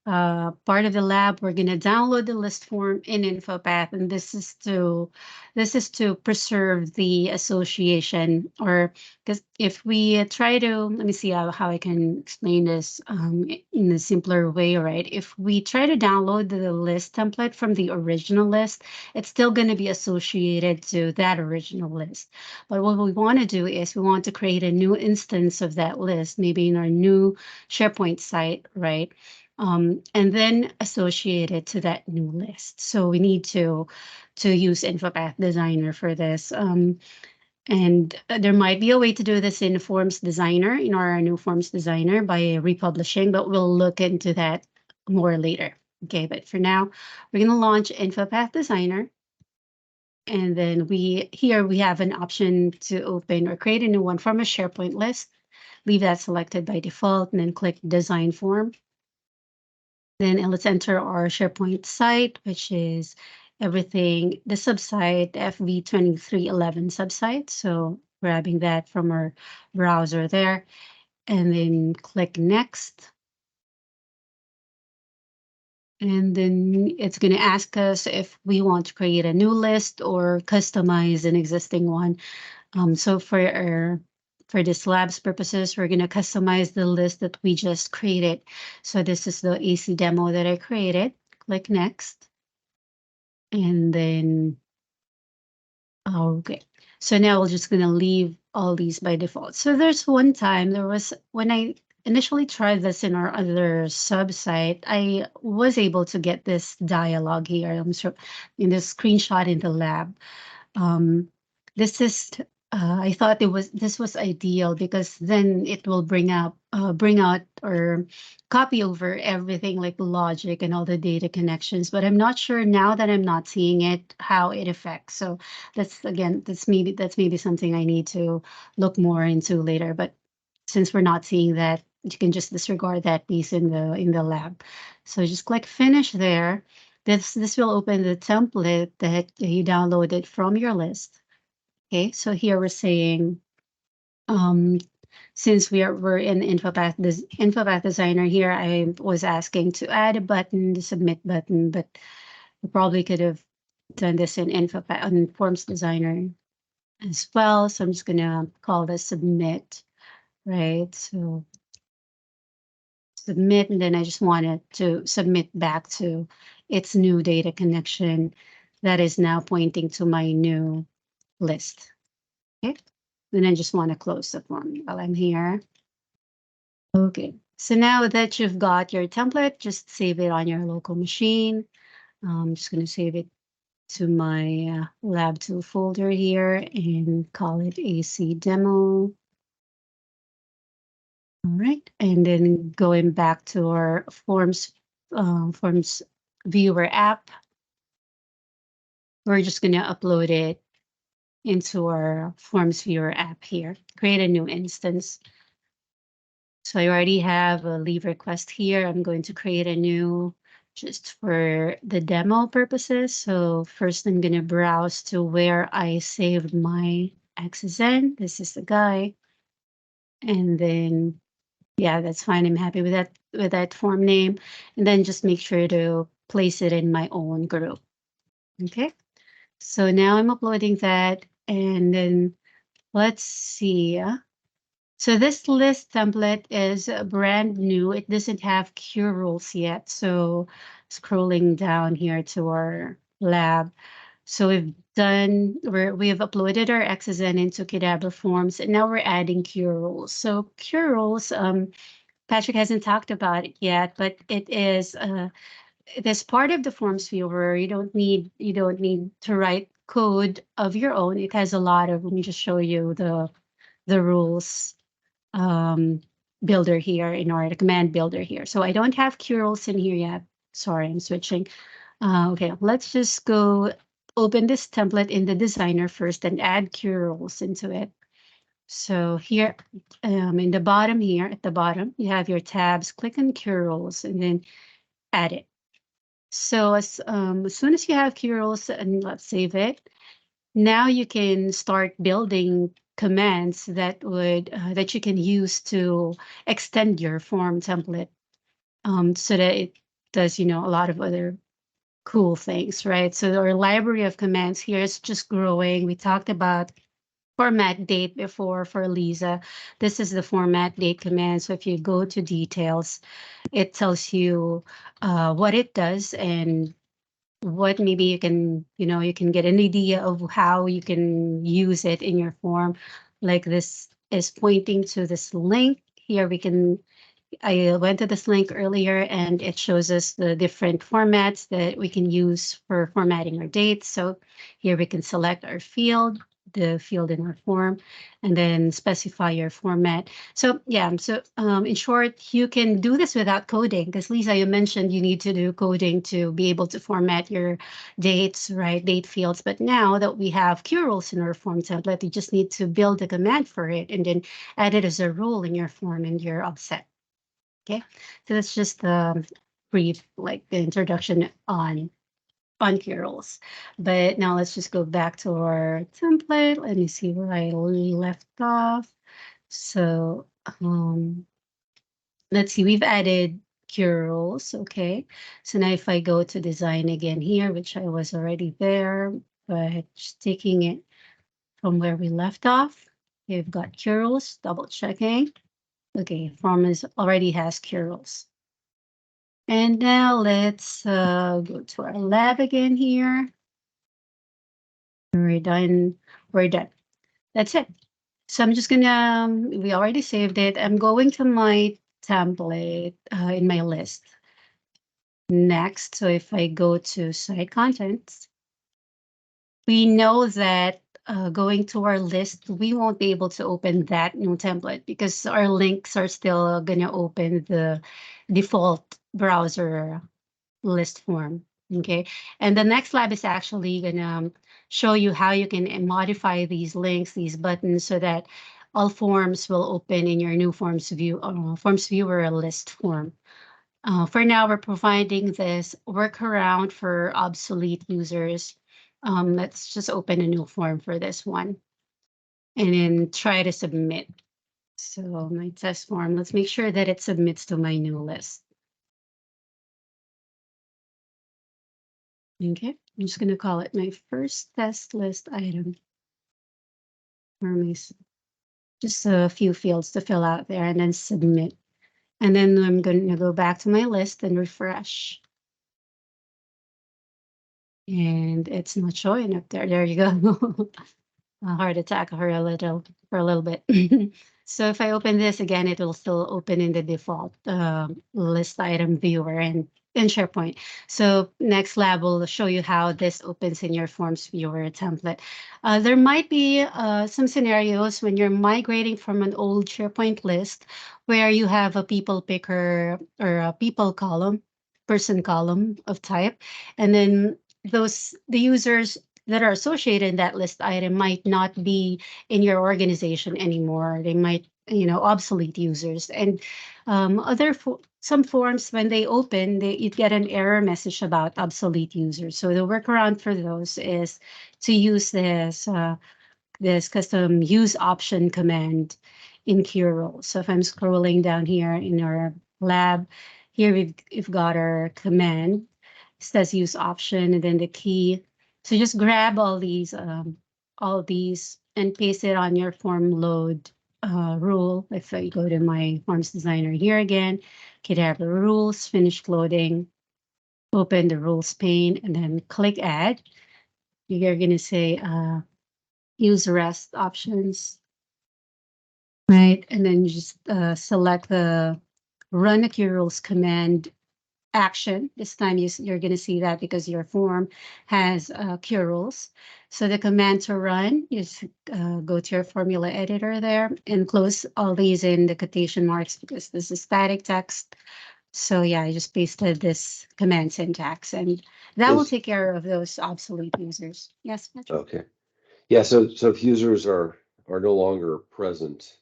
part of the lab, we're going to download the list form in InfoPath, and this is to preserve the association. Or because if we try to, let me see how I can explain this in a simpler way, right? If we try to download the list template from the original list, it's still going to be associated to that original list. But what we want to do is we want to create a new instance of that list, maybe in our new SharePoint site, right? And then associate it to that new list. So we need to use InfoPath Designer for this. And there might be a way to do this in FormsDesigner, in our new FormsDesigner by republishing, but we'll look into that more later. Okay, but for now, we're going to launch InfoPath Designer. And then here we have an option to open or create a new one from a SharePoint list. Leave that selected by default and then click Design Form. Then let's enter our SharePoint site, which is everything, the subsite, FV2311 subsite. So grabbing that from our browser there, and then click Next. And then it's going to ask us if we want to create a new list or customize an existing one. So for this lab's purposes, we're going to customize the list that we just created. So this is the AC demo that I created. Click Next. And then, okay. So now we're just going to leave all these by default. So there's one time when I initially tried this in our other sub-site, I was able to get this dialogue here. I'm sure in this screenshot in the lab. This is I thought this was ideal because then it will bring out or copy over everything like logic and all the data connections. But I'm not sure now that I'm not seeing it how it affects. So that's maybe something I need to look more into later. But since we're not seeing that, you can just disregard that piece in the lab. So just click Finish there. This will open the template that you downloaded from your list. Okay, so here we're saying, since we're in InfoPath Designer here, I was asking to add a button, the submit button, but we probably could have done this in InfoPath on Forms Designer as well. So I'm just gonna call this submit, right? So submit, and then I just wanted to submit back to its new data connection that is now pointing to my new list. Okay, Then I just want to close the form while I'm here. Okay, so now that you've got your template, just save it on your local machine. I'm just going to save it to my lab 2 folder here and call it AC demo. All right, and then going back to our Forms Viewer app, we're just going to upload it into our Forms Viewer app here. Create a new instance. So I already have a leave request here. I'm going to create a new just for the demo purposes. So first I'm going to browse to where I saved my XSN. This is the guy. And then, yeah, that's fine. I'm happy with that form name. And then just make sure to place it in my own group. Okay. So now I'm uploading that. And then let's see. So this list template is brand new. It doesn't have cure rules yet. So scrolling down here to our lab. So we have uploaded our XSN into Qdabra Forms, and now we're adding cure rules. So cure rules, Patrick hasn't talked about it yet, but it is part of the Forms viewer. You don't need to write code of your own. It has a lot of. Let me just show you the rules builder here the command builder here. So I don't have cure rules in here yet. Sorry, I'm switching. Okay, let's just go open this template in the designer first and add cure rules into it. So here in the bottom here, at the bottom, you have your tabs. Click on cure rules and then add it. So as soon as you have cure rules, and let's save it, now you can start building commands that you can use to extend your form template so that it does a lot of other cool things, right? So our library of commands here is just growing. We talked about format date before for Lisa. This is the format date command. So if you go to details, it tells you what it does and what maybe you can get an idea of how you can use it in your form. Like this is pointing to this link here. I went to this link earlier and it shows us the different formats that we can use for formatting our dates. So here we can select our field, the field in our form, and then specify your format. So yeah, so in short, you can do this without coding, because Lisa, you mentioned you need to do coding to be able to format your dates, right? Date fields. But now that we have cure rules in our form template, you just need to build a command for it and then add it as a rule in your form and you're all set. Okay, so that's just the brief, like the introduction on cure rules. But now let's just go back to our template. Let me see where I left off. So let's see, we've added cure rules. Okay, so now if I go to design again here, which I was already there, but just taking it from where we left off, we've got cure rules, double checking. Okay, Forms already has cure rules. And now let's go to our lab again here. We're done. We're done. That's it. So I'm just gonna, we already saved it. I'm going to my template in my list next. So if I go to site contents, we know that going to our list, we won't be able to open that new template because our links are still gonna open the default browser list form. Okay, and the next lab is actually gonna show you how you can modify these links, these buttons, so that all forms will open in your new Forms Viewer list form. For now, we're providing this workaround for obsolete users. Let's just open a new form for this one and then try to submit. So my test form, let's make sure that it submits to my new list. Okay, I'm just going to call it my first test list item. Just a few fields to fill out there and then submit. And then I'm going to go back to my list and refresh. And it's not showing up there. There you go. a heart attack for a little bit. So if I open this again, it will still open in the default list item viewer and in SharePoint. So next lab will show you how this opens in your Forms viewer template. There might be some scenarios when you're migrating from an old SharePoint list where you have a people picker or a people column, person column of type, and then the users that are associated in that list item might not be in your organization anymore. They might, obsolete users. And some forms, when they open, you get an error message about obsolete users. So the workaround for those is to use this custom use option command in Cure roles. So if I'm scrolling down here in our lab, here we've got our command. It says use option and then the key. So just grab all these and paste it on your form load rule. If I go to my FormsDesigner here again, Qdabra rules, finish loading, open the rules pane, and then click add. You're going to say use rest options, right? And then you just select the run a Cure rules command action. This time you're going to see that because your form has Cure rules. So the command to run is go to your formula editor there and close all these in the quotation marks because this is static text. So yeah, I just pasted this command syntax and that will take care of those obsolete users. Yes, Patrick? Okay. Yeah, so if users are no longer present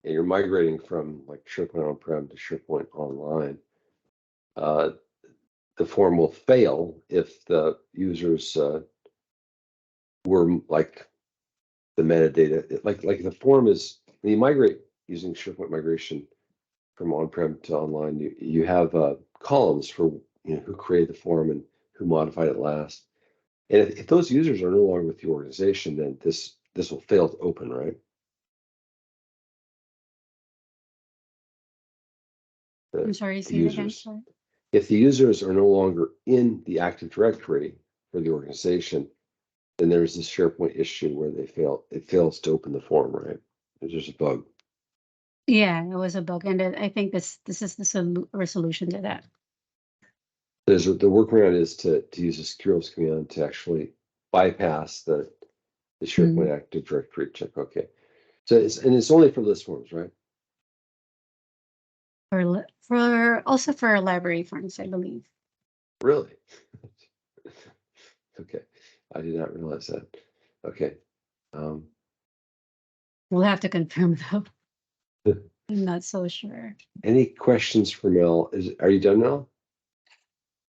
and you're migrating from like SharePoint on-prem to SharePoint online, the form will fail if the users were like the metadata, like the form is, when you migrate using SharePoint migration from on-prem to online, you have columns for who created the form and who modified it last. And if those users are no longer with the organization, then this will fail to open, right? I'm sorry, say that again. Sorry. If the users are no longer in the Active Directory for the organization, then there's this SharePoint issue where it fails to open the form, right? There's just a bug. Yeah, it was a bug, and I think this is the resolution to that. The workaround is to use a secure command to actually bypass the SharePoint Active Directory check. Okay, so it's only for list forms, right? For also for library forms, I believe. Really? Okay, I did not realize that. Okay. We'll have to confirm though. I'm not so sure. Any questions for Mel? Are you done, Mel?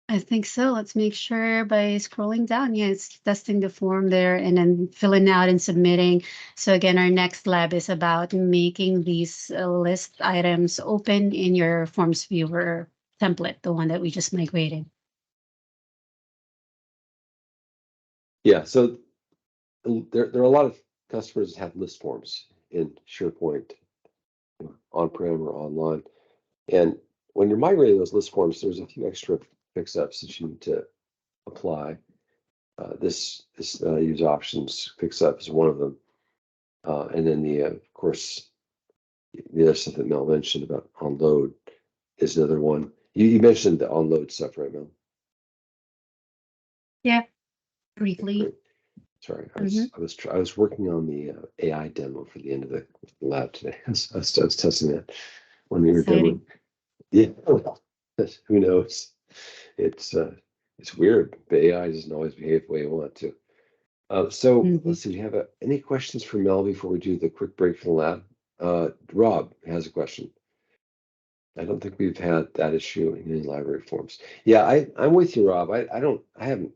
I think so. Let's make sure by scrolling down. Yeah, it's testing the form there and then filling out and submitting. So again, our next lab is about making these list items open in your Forms viewer template, the one that we just migrated. Yeah, so there are a lot of customers that have list forms in SharePoint, on-prem or online. And when you're migrating those list forms, there's a few extra fix-ups that you need to apply. This use options fix-up is one of them. And then of course, the other stuff that Mel mentioned about onload is another one. You mentioned the onload stuff, right, Mel? Yeah, briefly. Great. Sorry, I was working on the AI demo for the end of the lab today. I was testing that when we were demoing. Yeah, who knows? It's weird. The AI doesn't always behave the way you want it to. So let's see. Do you have any questions for Mel before we do the quick break for the lab? Rob has a question. I don't think we've had that issue in any library forms. Yeah, I'm with you, Rob. I haven't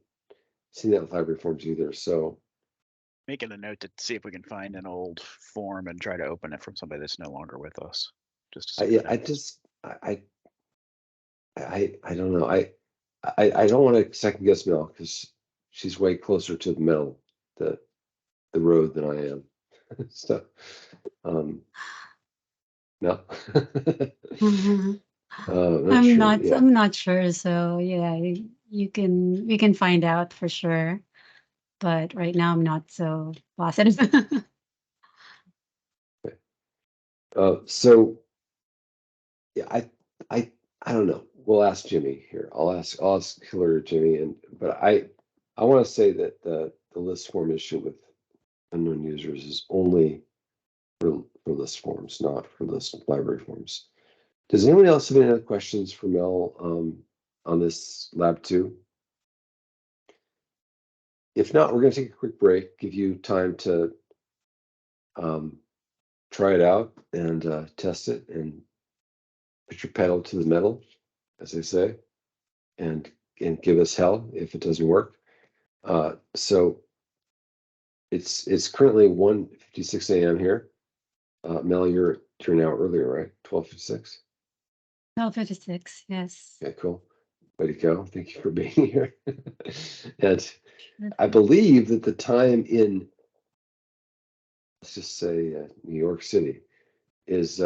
seen that with library forms either. So making a note to see if we can find an old form and try to open it from somebody that's no longer with us. Just to see I don't know. I don't want to second guess Mel because she's way closer to the middle, the road than I am. So, no. I'm not sure. So yeah, we can find out for sure. But right now I'm not so positive. So yeah, I don't know. We'll ask Jimmy here. I'll ask Hillary or Jimmy, but I want to say that the list form issue with unknown users is only for list forms, not for list library forms. Does anyone else have any other questions for Mel on this lab 2? If not, we're going to take a quick break, give you time to try it out and test it and put your pedal to the metal, as they say, and give us hell if it doesn't work. So it's currently 1:56 a.m. here. Mel, you're now earlier, right? 12:56. 12:56. Yes. Okay, cool. Way to go. Thank you for being here. And I believe that the time in, let's just say, New York City is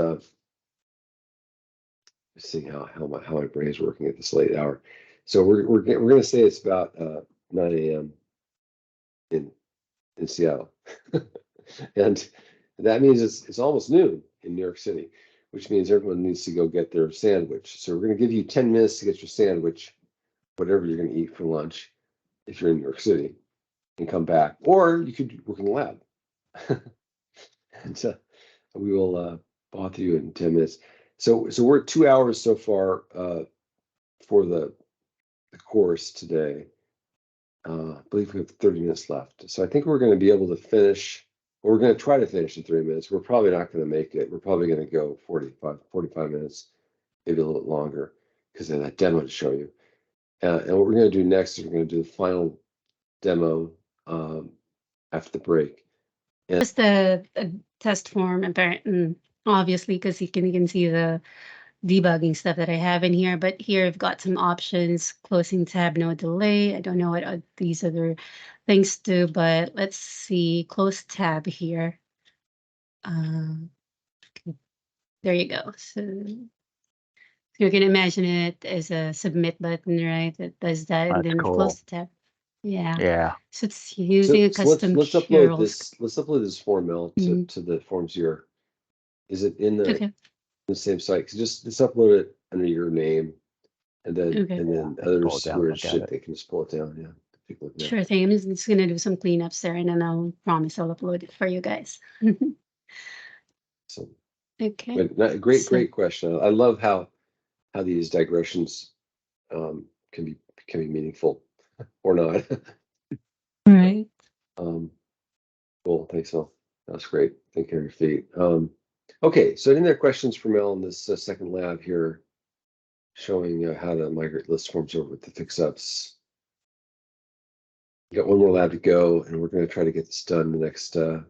seeing how my brain is working at this late hour. So we're going to say it's about 9 a.m. in Seattle, and that means it's almost noon in New York City, which means everyone needs to go get their sandwich. So we're going to give you 10 minutes to get your sandwich, whatever you're going to eat for lunch, if you're in New York City, and come back, or you could work in the lab. And we will bother you in 10 minutes. So we're at 2 hours so far for the course today. I believe we have 30 minutes left. So I think we're going to be able to finish, or we're going to try to finish in 3 minutes. We're probably not going to make it. We're probably going to go 45 minutes, maybe a little bit longer, because of that demo to show you. And what we're going to do next is we're going to do the final demo after the break. Just the test form, obviously, because you can see the debugging stuff that I have in here. But here I've got some options: closing tab, no delay. I don't know what these other things do, but let's see. Close tab here. There you go. So you can imagine it as a submit button, right? That does that, and That's then cool. close the tab. Yeah. Yeah. So it's using a So custom let's upload Carol this. Let's upload this form, Mel, to the forms here. Is it in Okay. the same site? Just upload it under your name, and then Okay. and then Pull it others down, who are look at shit, it. they can just pull it down. Yeah. Take a look at Sure that. thing. I'm just gonna do some cleanups there, and then I'll promise I'll upload it for you guys. So, Okay. but great question. I love how these digressions can be meaningful or not. Right. Cool. Thanks, Mel. That's great. Take care of your feet. Okay, so any other questions for Mel in this second lab here, showing how to migrate list forms over with the fix-ups? We got one more lab to go, and we're going to try to get this done in the next 10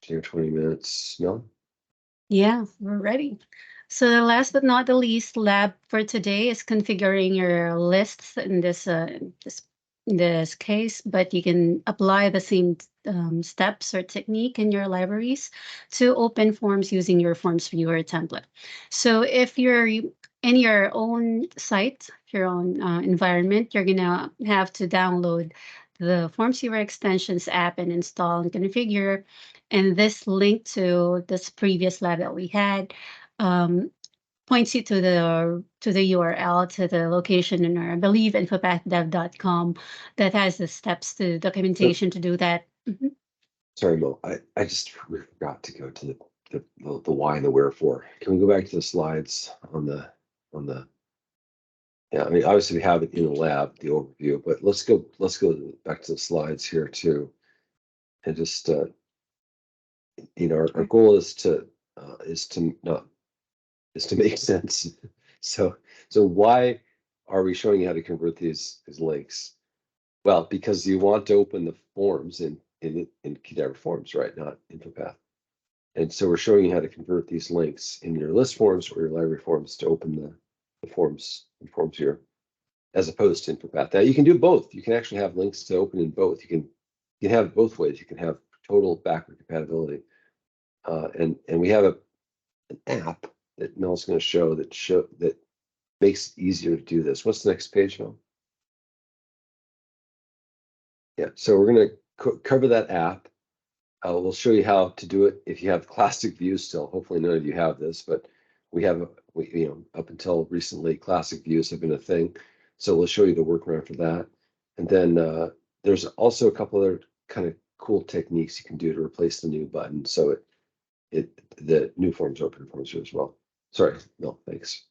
or 20 minutes. Mel? Yeah, we're ready. So the last but not the least lab for today is configuring your lists in this case, but you can apply the same steps or technique in your libraries to open forms using your Forms Viewer template. So if you're in your own site, your own environment, you're gonna have to download the Forms Viewer extensions app and install and configure. And this link to this previous lab that we had points you to the URL, to the location in our, I believe, infopathdEV.com, that has the steps to documentation to do that. Sorry, Mo. I just forgot to go to the why and the wherefore. Can we go back to the slides on the yeah, I mean, obviously we have it in the lab, the overview, but let's go back to the slides here too. And just our goal is to make sense. So why are we showing you how to convert these links? Well, because you want to open the forms in Qdabra Forms, right? Not InfoPath. And so we're showing you how to convert these links in your list forms or your library forms to open the forms here, as opposed to InfoPath. Now you can do both. You can actually have links to open in both. You can have both ways. You can have total backward compatibility, and we have an app that Mel's going to show that makes it easier to do this. What's the next page, Mel? Yeah, so we're going to cover that app. We'll show you how to do it if you have classic views still. Hopefully none of you have this, but we have, up until recently, classic views have been a thing. So we'll show you the workaround for that. And then there's also a couple other kind of cool techniques you can do to replace the new button. So the new forms open forms as well. Sorry, no, thanks.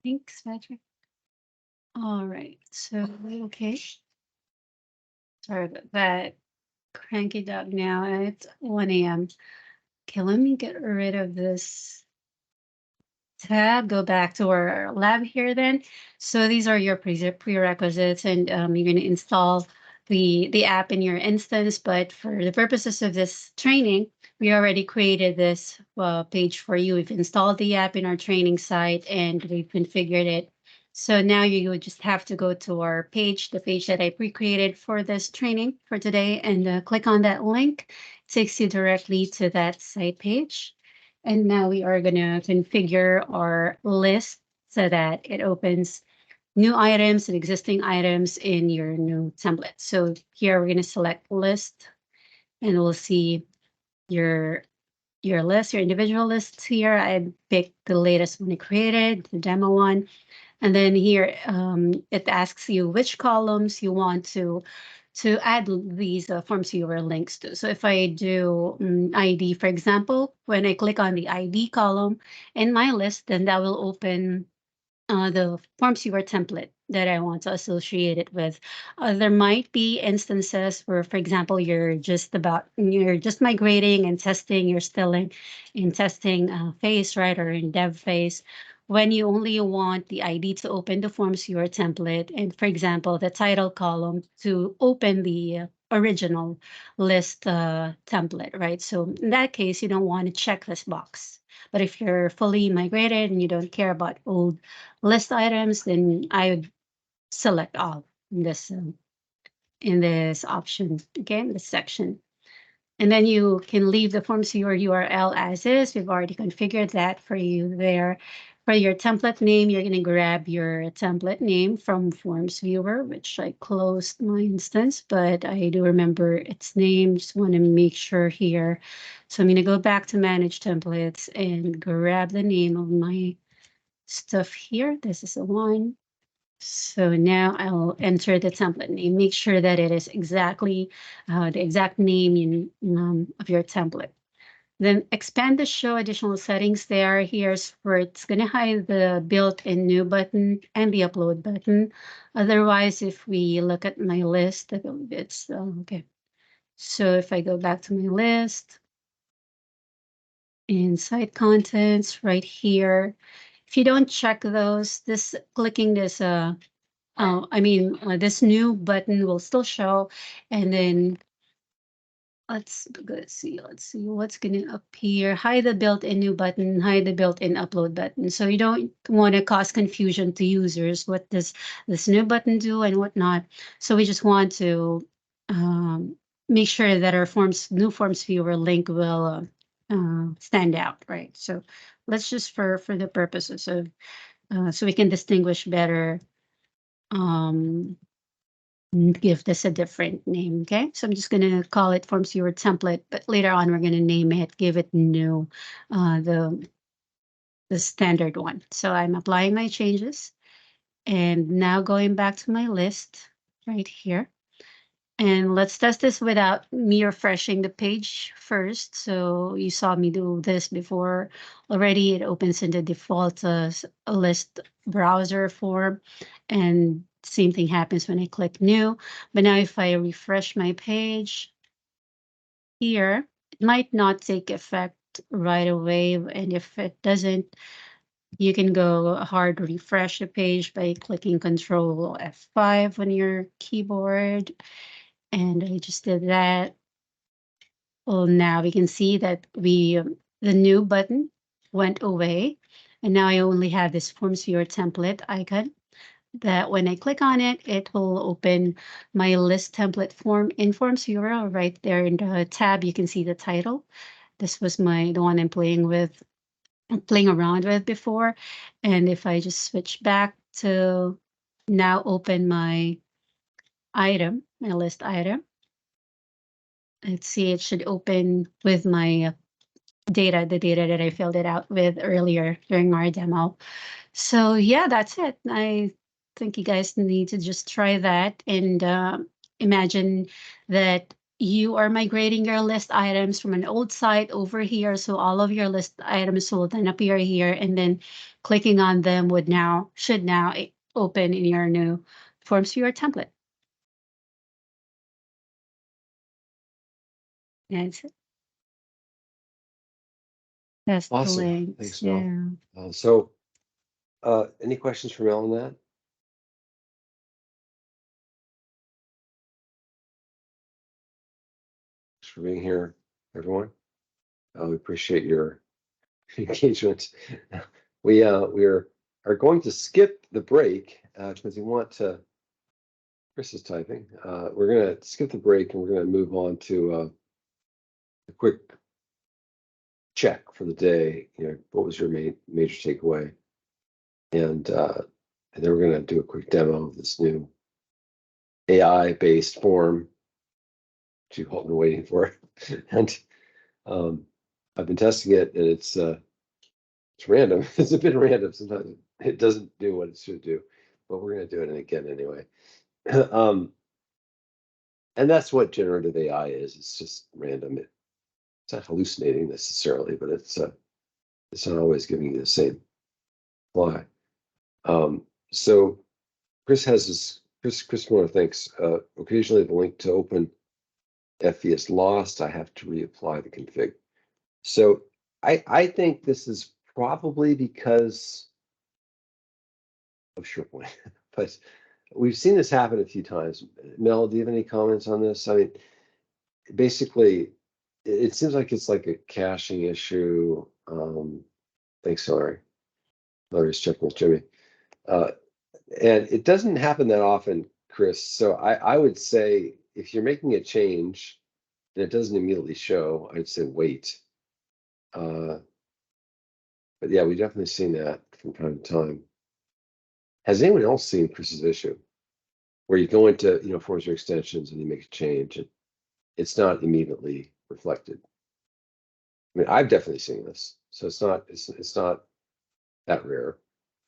Thanks, Patrick. All right, so okay. Sorry about that. Cranky dog now. It's 1 a.m. Okay, let me get rid of this tab. Go back to our lab here then. So these are your prerequisites, and you're going to install the app in your instance. But for the purposes of this training, we already created this page for you. We've installed the app in our training site, and we've configured it. So now you would just have to go to our page, the page that I pre-created for this training for today, and click on that link. It takes you directly to that site page. And now we are going to configure our list so that it opens new items and existing items in your new template. So here we're going to select list, and we'll see your list, your individual lists here. I picked the latest one I created, the demo one. And then here it asks you which columns you want to add these forms viewer links to. So if I do ID, for example, when I click on the ID column in my list, then that will open the forms viewer template that I want to associate it with. There might be instances where, for example, you're just migrating and testing, you're still in testing phase, right, or in dev phase, when you only want the ID to open the forms viewer template, and for example, the title column to open the original list template, right? So in that case, you don't want to check this box. But if you're fully migrated and you don't care about old list items, then I would select all in this option, okay, in this section. And then you can leave the forms viewer URL as is. We've already configured that for you there. For your template name, you're going to grab your template name from Forms Viewer, which I closed my instance, but I do remember its name. Just want to make sure here. So I'm going to go back to Manage Templates and grab the name of my stuff here. This is the one. So now I'll enter the template name. Make sure that it is exactly the exact name of your template. Then expand the show additional settings there. Here's where it's going to hide the built-in new button and the upload button. Otherwise, if we look at my list, it's okay. So if I go back to my list, in site contents right here, if you don't check those, clicking this this new button will still show, and then let's see what's going to appear. Hide the built-in new button, hide the built-in upload button. So you don't want to cause confusion to users. What does this new button do and whatnot? So we just want to make sure that our new forms viewer link will stand out, right? So let's just for the purposes of so we can distinguish better. Give this a different name, okay? So I'm just going to call it Forms Viewer Template, but later on we're going to name it, give it new, the standard one. So I'm applying my changes, and now going back to my list right here. And let's test this without me refreshing the page first. So you saw me do this before already. It opens in the default list browser form, and same thing happens when I click new. But now if I refresh my page here, it might not take effect right away. And if it doesn't, you can go hard refresh the page by clicking Control F5 on your keyboard. And I just did that. Well, now we can see that the new button went away. And now I only have this Forms Viewer template icon that when I click on it, it will open my list template form in Forms Viewer. Right there in the tab, you can see the title. This was the one I'm playing around with before. And if I just switch back to now open my item, my list item. Let's see, it should open with my data, the data that I filled it out with earlier during our demo. So yeah, that's it. I think you guys need to just try that and imagine that you are migrating your list items from an old site over here. So all of your list items will then appear here, and then clicking on them should now open in your new Forms Viewer template. That's it. That's the Awesome. links. Thanks, Mel. Yeah. Any questions for Mel on that? Thanks for being here, everyone. We appreciate your engagement. We are going to skip the break because we want to. Chris is typing. We're going to skip the break and we're going to move on to a quick check for the day. What was your major takeaway? And then we're going to do a quick demo of this new AI-based form which you've all been waiting for. And I've been testing it, and it's random. It's a bit random. Sometimes it doesn't do what it should do, but we're going to do it again anyway. And that's what generative AI is. It's just random. It's not hallucinating necessarily, but it's not always giving you the same reply. So Chris has this. Chris Moore thinks occasionally the link to open FE is lost. I have to reapply the config. So I think this is probably because of SharePoint, but we've seen this happen a few times. Mel, do you have any comments on this? I mean, basically, it seems like it's like a caching issue. Thanks, Hillary. Hillary's checking with Jimmy. And it doesn't happen that often, Chris. So I would say if you're making a change and it doesn't immediately show, I'd say wait. But yeah, we've definitely seen that from time to time. Has anyone else seen Chris's issue where you go into Forms Viewer extensions and you make a change and it's not immediately reflected? I mean, I've definitely seen this, so it's not that rare.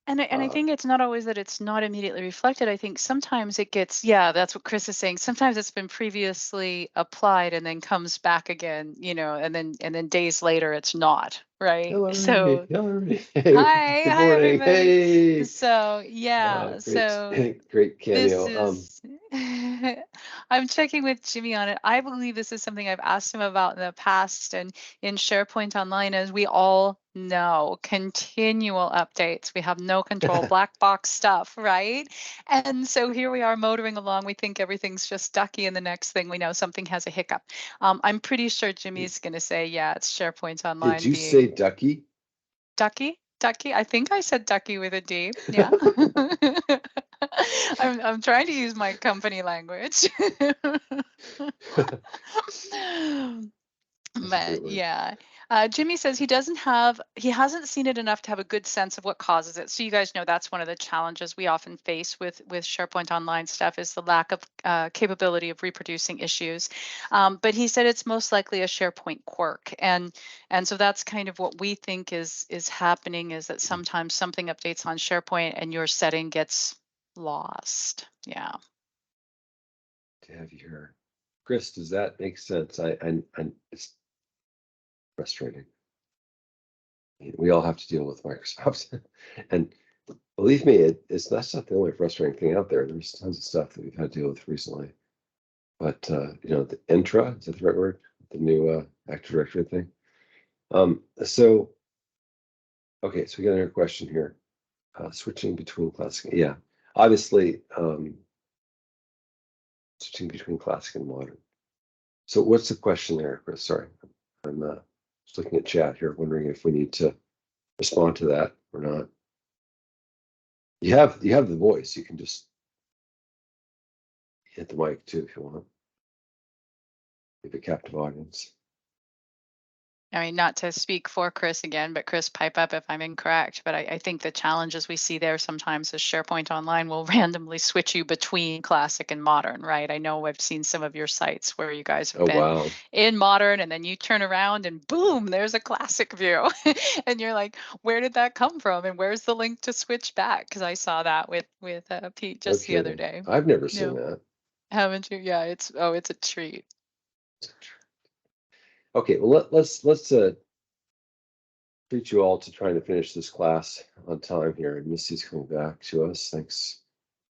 And I think it's not always that it's not immediately reflected. I think sometimes it gets, yeah, that's what Chris is saying. Sometimes it's been previously applied and then comes back again, and then days later it's not, right? Hillary, So Hillary. hi Good morning. everybody. Hey. So yeah, Great, so great this cameo. is I'm checking with Jimmy on it. I believe this is something I've asked him about in the past, and in SharePoint Online, as we all know, continual updates. We have no control, black box stuff, right? And so here we are motoring along. We think everything's just ducky, and the next thing we know, something has a hiccup. I'm pretty sure Jimmy's going to say, yeah, it's SharePoint Online. Did you say ducky? Ducky? Ducky? I think I said ducky with a D. Yeah. I'm trying to use my company language. But yeah, Jimmy says he hasn't seen it enough to have a good sense of what causes it. So you guys know that's one of the challenges we often face with SharePoint Online stuff is the lack of capability of reproducing issues. But he said it's most likely a SharePoint quirk, and so that's kind of what we think is happening, is that sometimes something updates on SharePoint and your setting gets lost. Yeah. To have you here, Chris, does that make sense? I it's frustrating. We all have to deal with Microsoft, and believe me, that's not the only frustrating thing out there. There's tons of stuff that we've had to deal with recently. But the Entra, is that the right word? The new Active Directory thing. So okay, so we got another question here. Switching between classic, yeah, obviously switching between classic and modern. So what's the question there, Chris? Sorry, I'm just looking at chat here, wondering if we need to respond to that or not. You have the voice. You can just hit the mic too if you want. Give a captive audience. I mean, not to speak for Chris again, but Chris, pipe up if I'm incorrect. But I think the challenges we see there sometimes is SharePoint Online will randomly switch you between classic and modern, right? I know I've seen some of your sites where you guys have Oh, been wow. in modern and then you turn around and boom, there's a classic view. And you're like, where did that come from? And where's the link to switch back? Because I saw that with Pete just the other day. I've never seen No, that. haven't you? Yeah, it's a treat. Okay, well, let's treat you all to trying to finish this class on time here. And Missy's coming back to us. Thanks.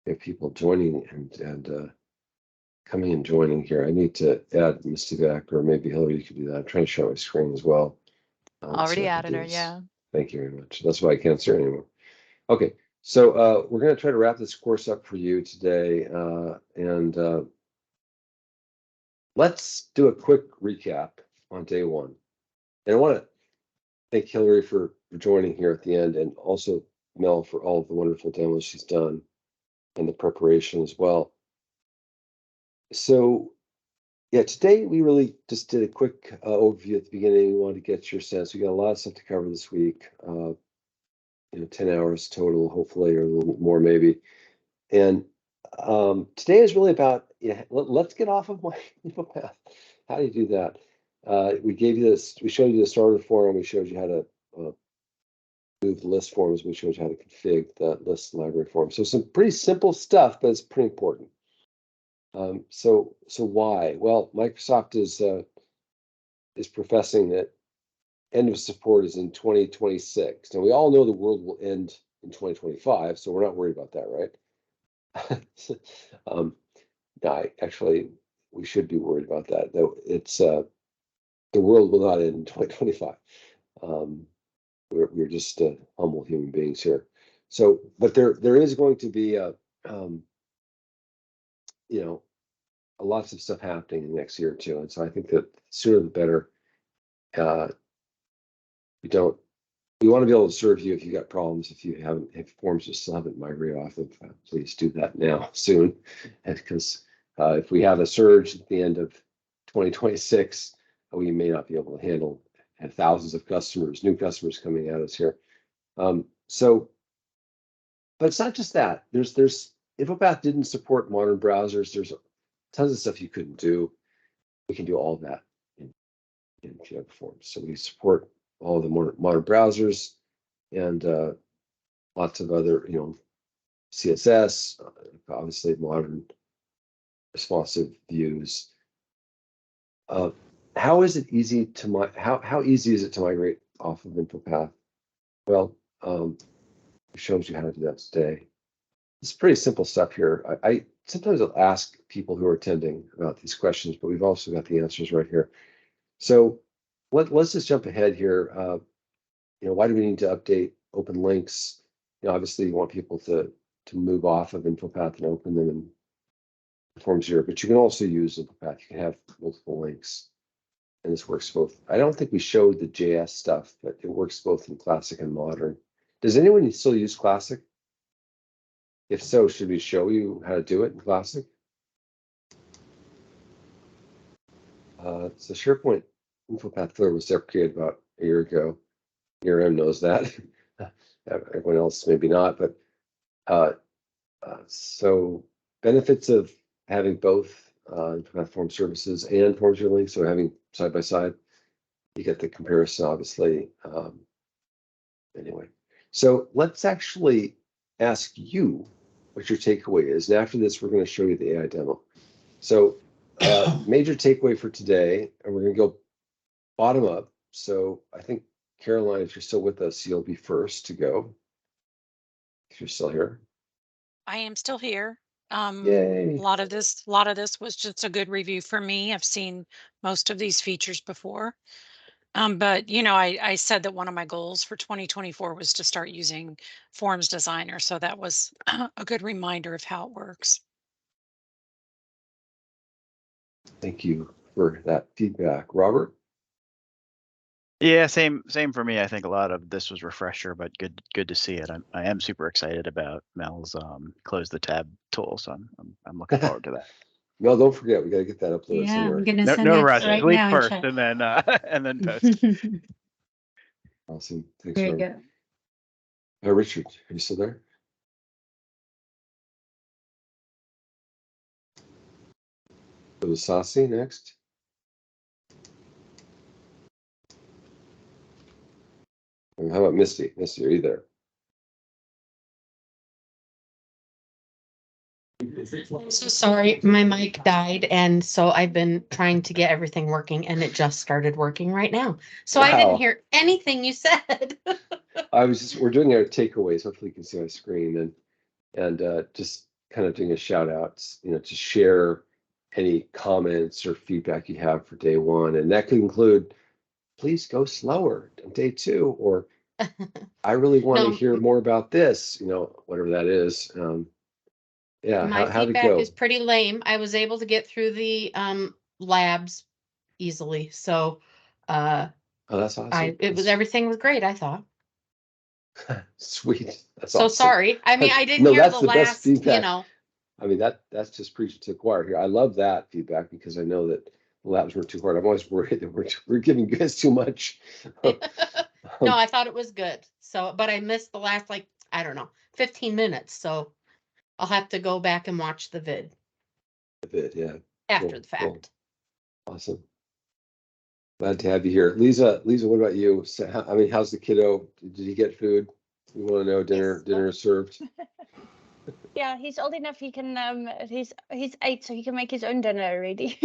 We have people joining and coming and joining here. I need to add Misty back, or maybe Hillary, you could do that. I'm trying to share my screen as well. Already so added her, yeah. Thank you very much. That's why I can't see her anymore. Okay, so we're going to try to wrap this course up for you today, and let's do a quick recap on day one. And I want to thank Hillary for joining here at the end, and also Mel for all of the wonderful demos she's done and the preparation as well. So yeah, today we really just did a quick overview at the beginning. We wanted to get your sense. We got a lot of stuff to cover this week. 10 hours total, hopefully, or a little more maybe. And today is really about, let's get off of my InfoPath. How do you do that? We gave you this, we showed you the starter form, we showed you how to move the list forms, we showed you how to config the list library form. So some pretty simple stuff, but it's pretty important. So why? Well, Microsoft is professing that end of support is in 2026. Now we all know the world will end in 2025, so we're not worried about that, right? No, actually, we should be worried about that. Though it's the world will not end in 2025. We're just humble human beings here. So, but there is going to be lots of stuff happening in the next year or two, and so I think that sooner the better. We want to be able to serve you if you got problems. If forms just still haven't migrated off of, please do that now soon, because if we have a surge at the end of 2026, we may not be able to handle thousands of customers, new customers coming at us here. But it's not just that. There's InfoPath didn't support modern browsers. There's tons of stuff you couldn't do. We can do all of that in Qdabra Forms. So we support all the modern browsers and lots of other, CSS, obviously modern responsive views. How is it easy to how easy is it to migrate off of InfoPath? Well, it shows you how to do that today. It's pretty simple stuff here. I sometimes I'll ask people who are attending about these questions, but we've also got the answers right here. So let's just jump ahead here. Why do we need to update open links? Obviously you want people to move off of InfoPath and open them in FormsDesigner, but you can also use InfoPath. You can have multiple links, and this works both. I don't think we showed the JS stuff, but it works both in Classic and Modern. Does anyone still use Classic? If so, should we show you how to do it in Classic? So SharePoint InfoPath Filler was deprecated about a year ago. ERM knows that. Everyone else maybe not, but so benefits of having both InfoPath Form Services and FormsDesigner links, so having side by side, you get the comparison, obviously. Anyway, so let's actually ask you what your takeaway is. And after this, we're going to show you the AI demo. So major takeaway for today, and we're going to go bottom up. So I think, Caroline, if you're still with us, you'll be first to go. If you're still here. I am still here. Yay. A lot of this was just a good review for me. I've seen most of these features before. But I said that one of my goals for 2024 was to start using FormsDesigner. So that was a good reminder of how it works. Thank you for that feedback. Robert? Yeah, same for me. I think a lot of this was refresher, but good to see it. I am super excited about Mel's close the tab tool, so I'm looking forward to that. No, don't forget, we got to get that uploaded Yeah, I'm somewhere. gonna No, send no it rush. right Sleep now in first, chat. and then post. Awesome. Thanks, Very Robert. good. Richard, are you still there? So is Saucy next? And how about Misty? Misty, are you there? I'm so sorry, my mic died, and so I've been trying to get everything working, and it just started working right now. So I didn't Wow. hear anything you said. We're doing our takeaways. Hopefully you can see my screen and just kind of doing a shout out, to share any comments or feedback you have for day one. And that could include, please go slower on day two, or I really want to No, hear more about this, whatever that is. Yeah, my how'd it feedback go? is pretty lame. I was able to get through the labs easily, so Oh, that's awesome. everything was great, I thought. Sweet. That's So awesome. sorry. I mean, I didn't No, hear that's the the best last, feedback. I mean, that's just preaching to the choir here. I love that feedback because I know that the labs were too hard. I'm always worried that we're giving you guys too much. No, I thought it was good. So, but I missed the last, I don't know, 15 minutes. So I'll have to go back and watch the vid Yeah. after the fact. Cool. Awesome. Glad to have you here. Lisa, what about you? So, how's the kiddo? Did he get food? We want to know dinner is served. Yeah, he's old enough. He can. He's 8, so he can make his own dinner already.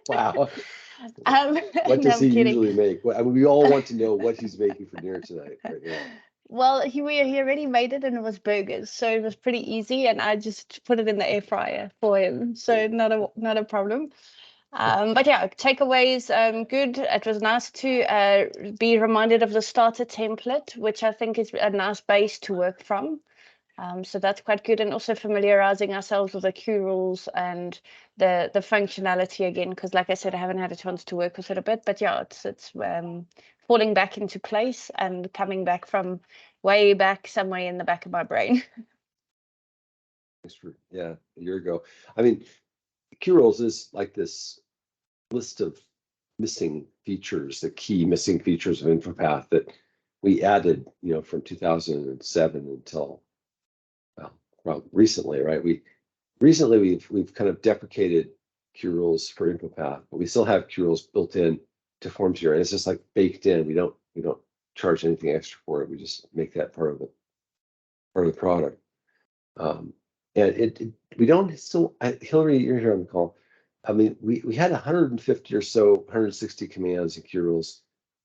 Wow. No, What does I'm he kidding. usually make? We all want to know what he's making for dinner tonight. Right now. Well, he already made it, and it was burgers, so it was pretty easy, and I just put it in the air fryer for him, so not a problem. But yeah, takeaways, good. It was nice to be reminded of the starter template, which I think is a nice base to work from. So that's quite good, and also familiarizing ourselves with the Q rules and the functionality again, because like I said, I haven't had a chance to work with it a bit, but yeah, it's falling back into place and coming back from way back somewhere in the back of my brain. A year ago. I mean, Q rules is like this list of missing features, the key missing features of InfoPath that we added, from 2007 until well recently, right? We've kind of deprecated Q rules for InfoPath, but we still have Q rules built in to FormsDesigner, and it's just like baked in. We don't charge anything extra for it. We just make that part of the product. And we don't still, Hillary, you're here on the call. I mean, we had 150 or so, 160 commands and Q rules,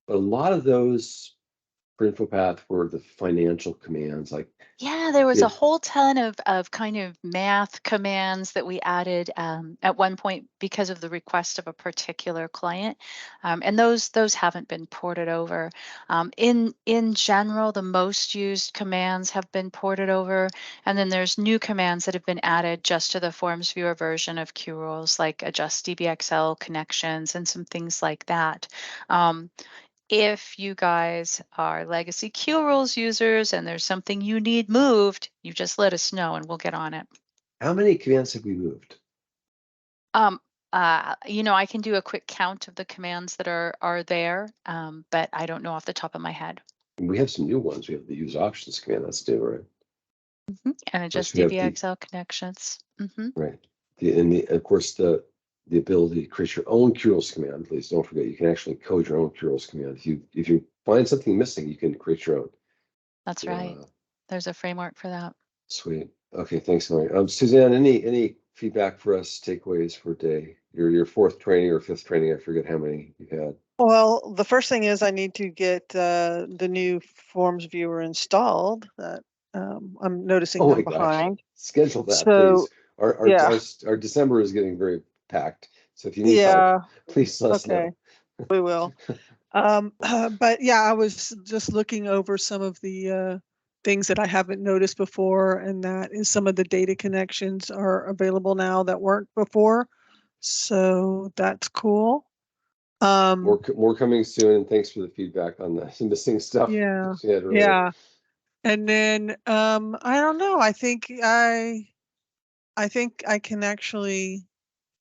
but a lot of those for InfoPath were the financial commands, like Yeah, there was a whole ton of kind of math commands that we added at one point because of the request of a particular client, and those haven't been ported over. In general, the most used commands have been ported over, and then there's new commands that have been added just to the Forms Viewer version of Q rules, like adjust DBXL connections and some things like that. If you guys are legacy Q rules users and there's something you need moved, you just let us know and we'll get on it. How many commands have we moved? I can do a quick count of the commands that are there, but I don't know off the top of my head. We have some new ones. We have the use options command, that's new, right? And adjust we have DBXL connections. Right. Of course, the ability to create your own Q rules command. Please don't forget, you can actually code your own Q rules command. If you find something missing, you can create your own. That's right. There's a framework for that. Sweet. Okay, thanks, Hillary. Suzanne, any feedback for us, takeaways for day? Your fourth training or fifth training, I forget how many you had. Well, the first thing is I need to get the new Forms viewer installed. That I'm noticing I'm behind. Schedule that, So, please. Our December is getting very packed. So if you need help, please let us know. We will. But yeah, I was just looking over some of the things that I haven't noticed before, and that is some of the data connections are available now that weren't before. So that's cool. More coming soon, and thanks for the feedback on the missing stuff. Yeah. And then I don't know. I think I think I can actually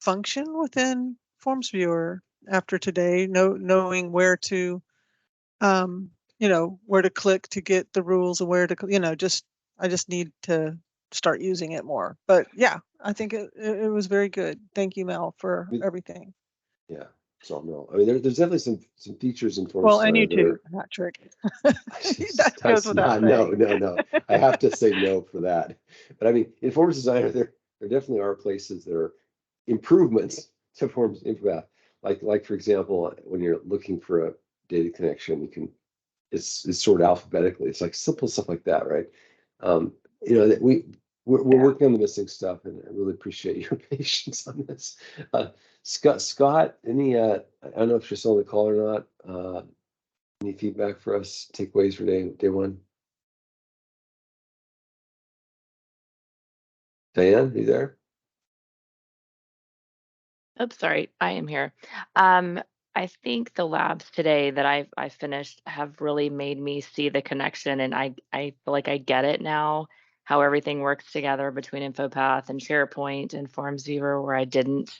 function within Forms Viewer after today, knowing where to, where to click to get the rules and where to, I just need to start using it more. But yeah, I think it was very good. Thank you, Mel, for everything. Yeah. So no, I mean, there's definitely some features in Forms. Well, and you too, Patrick. That goes without saying. No. I have to say no for that. But I mean, in FormsDesigner, there definitely are places that are improvements to Forms InfoPath. Like for example, when you're looking for a data connection, you can it's sorted alphabetically. It's like simple stuff like that, right? That we're working on the missing stuff, and I really appreciate your patience on this. Scott, any I don't know if you're still on the call or not. Any feedback for us? Takeaways for day one? Diane, are you there? Oops, sorry, I am here. I think the labs today that I finished have really made me see the connection, and I feel like I get it now, how everything works together between InfoPath and SharePoint and Forms Viewer, where I didn't.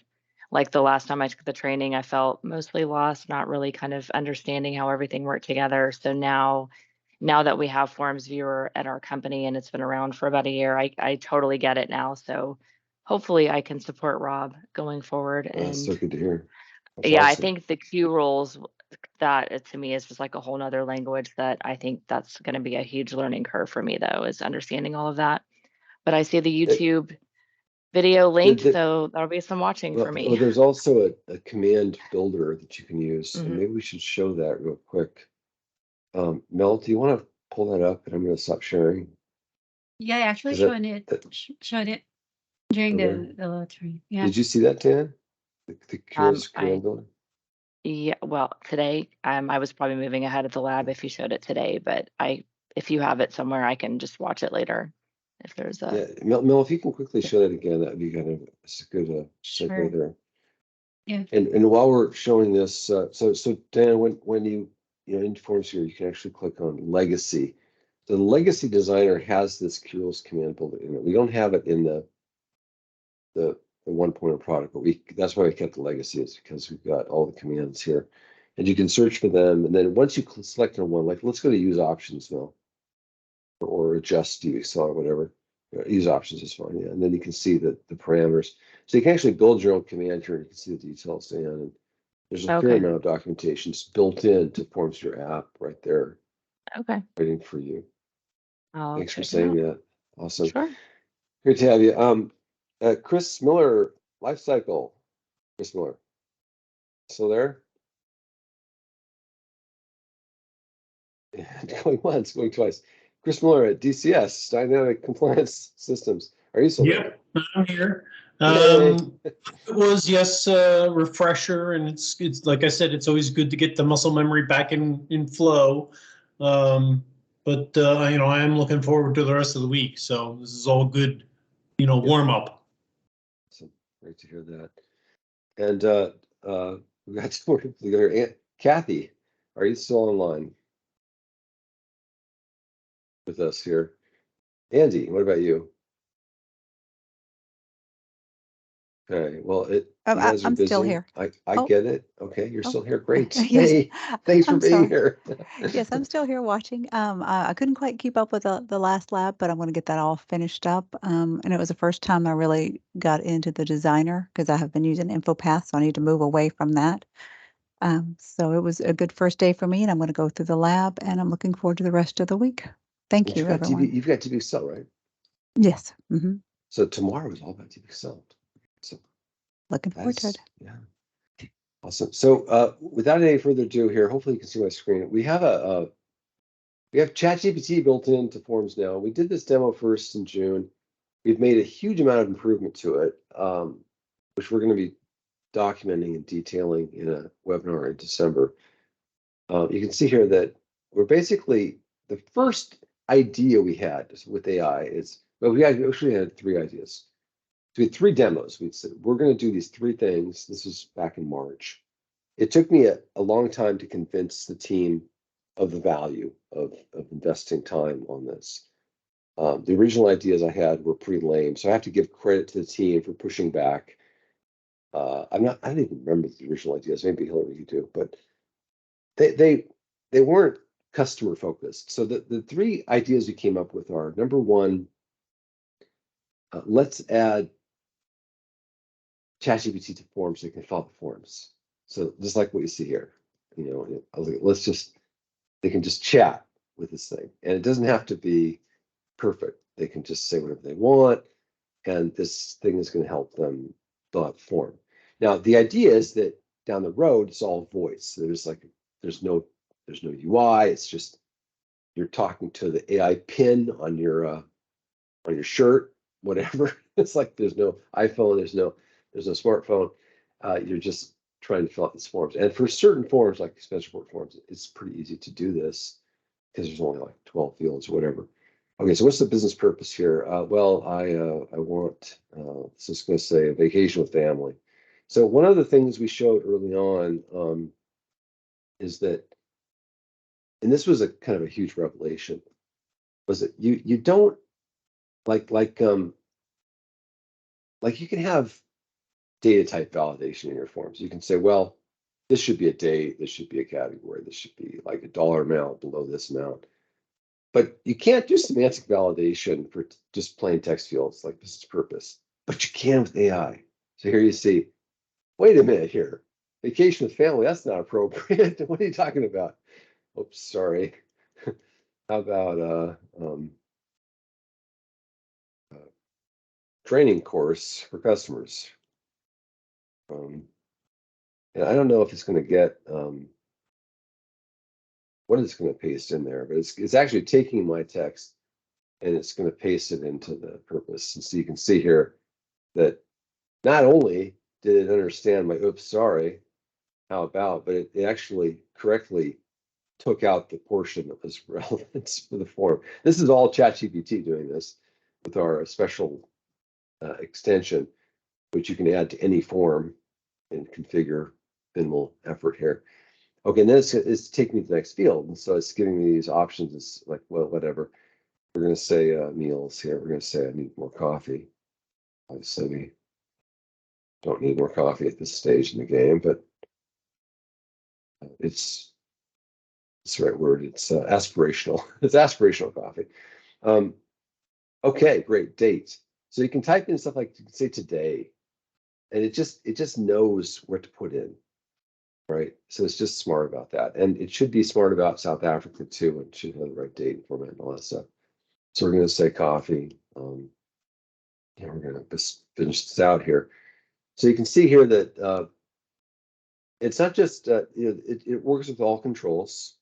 Like the last time I took the training, I felt mostly lost, not really kind of understanding how everything worked together. So now that we have Forms Viewer at our company and it's been around for about a year, I totally get it now. So hopefully I can support Rob going forward. Well, that's And so good to hear. That's yeah, awesome. I think the Q rules, that to me is just like a whole nother language that I think that's going to be a huge learning curve for me, though, is understanding all of that. But I see the YouTube video link, so that'll be some watching for me. Well, there's also a command builder that you can use, and Mhm. maybe we should show that real quick. Mel, do you want to pull that up? And I'm going to stop sharing. Yeah, I actually showed it during the training. Yeah. Did you see that, Dan? The Curious command builder? Yeah, well, today I was probably moving ahead of the lab if you showed it today, but if you have it somewhere, I can just watch it later. If there's a Mel, if you can quickly show that again, that would be kind of a good segue there. Yeah. And while we're showing this, so Dan, when you in Forms here, you can actually click on Legacy. So the Legacy Designer has this Curious command builder in it. We don't have it in the 1.0 product, but that's why we kept the Legacy, is because we've got all the commands here, and you can search for them. And then once you select on one, like let's go to Use Options now, or Adjust UXL or whatever. Use Options is fine, yeah. And then you can see the parameters. So you can actually build your own command here, and you can see the details, Dan. And there's a fair amount of documentation built into Forms Your app right there. Okay. Waiting for you. Thanks for saying that. Awesome. Sure. Great to have you. Chris Miller, Lifecycle. Chris Miller. Still there? And going once, going twice. Chris Miller at DCS, Dynamic Compliance Systems. Are you still there? Yep, I'm here. It was, yes, a refresher, and it's like I said, it's always good to get the muscle memory back in flow. But I am looking forward to the rest of the week. So this is all good, warm up. Awesome. Great to hear that. And we got some more people together. Kathy, are you still online with us here? Andy, what about you? Okay, well, you guys are busy. I'm still here. I get it. Okay, you're still here. Great. Yes. Hey, thanks for being here. Yes, I'm still here watching. I couldn't quite keep up with the last lab, but I'm going to get that all finished up. And it was the first time I really got into the designer, because I have been using InfoPath, so I need to move away from that. So it was a good first day for me, and I'm going to go through the lab, and I'm looking forward to the rest of the week. Thank you, everyone. You've got DBXL, right? Yes. Mm-hmm. So tomorrow is all about DBXL. So looking forward to it. Yeah. Awesome. So without any further ado here, hopefully you can see my screen. We have ChatGPT built into Forms now. We did this demo first in June. We've made a huge amount of improvement to it, which we're going to be documenting and detailing in a webinar in December. You can see here that we're basically, the first idea we had with AI is, well, we actually had 3 ideas. So we had 3 demos. We said, we're going to do these 3 things. This was back in March. It took me a long time to convince the team of the value of investing time on this. The original ideas I had were pretty lame, so I have to give credit to the team for pushing back. I don't even remember the original ideas. Maybe Hillary, you do, but they weren't customer focused. So the three ideas we came up with are: number one, let's add ChatGPT to forms so they can fill out the forms. So just like what you see here, they can just chat with this thing, and it doesn't have to be perfect. They can just say whatever they want, and this thing is going to help them fill out the form. Now, the idea is that down the road, it's all voice. There's no UI. It's just you're talking to the AI pin on your shirt, whatever. It's like there's no iPhone, there's no smartphone. You're just trying to fill out these forms. And for certain forms, like expense report forms, it's pretty easy to do this because there's only like 12 fields or whatever. Okay, so what's the business purpose here? Well, I want, so it's going to say a vacation with family. So one of the things we showed early on is that, and this was a kind of a huge revelation, was that you don't like you can have data type validation in your forms. You can say, well, this should be a date, this should be a category, this should be like a dollar amount below this amount. But you can't do semantic validation for just plain text fields like business purpose, but you can with AI. So here you see, wait a minute here, vacation with family, that's not appropriate. What are you talking about? Oops, sorry. How about training course for customers? And I don't know if it's going to get what it's going to paste in there, but it's actually taking my text and it's going to paste it into the purpose. And so you can see here that not only did it understand my oops, sorry, how about, but it actually correctly took out the portion that was relevant for the form. This is all ChatGPT doing this with our special extension, which you can add to any form and configure minimal effort here. Okay, and then it's taking me to the next field. And so it's giving me these options. It's like, well, whatever. We're going to say meals here. We're going to say I need more coffee. Obviously, we don't need more coffee at this stage in the game, but it's the right word. It's aspirational. It's aspirational coffee. Okay, great. Date. So you can type in stuff like, you can say today, and it just knows what to put in. Right, so it's just smart about that, and it should be smart about South Africa too, and should have the right date and format and all that stuff. So we're going to say coffee. We're going to just finish this out here. So you can see here that it's not just it works with all controls.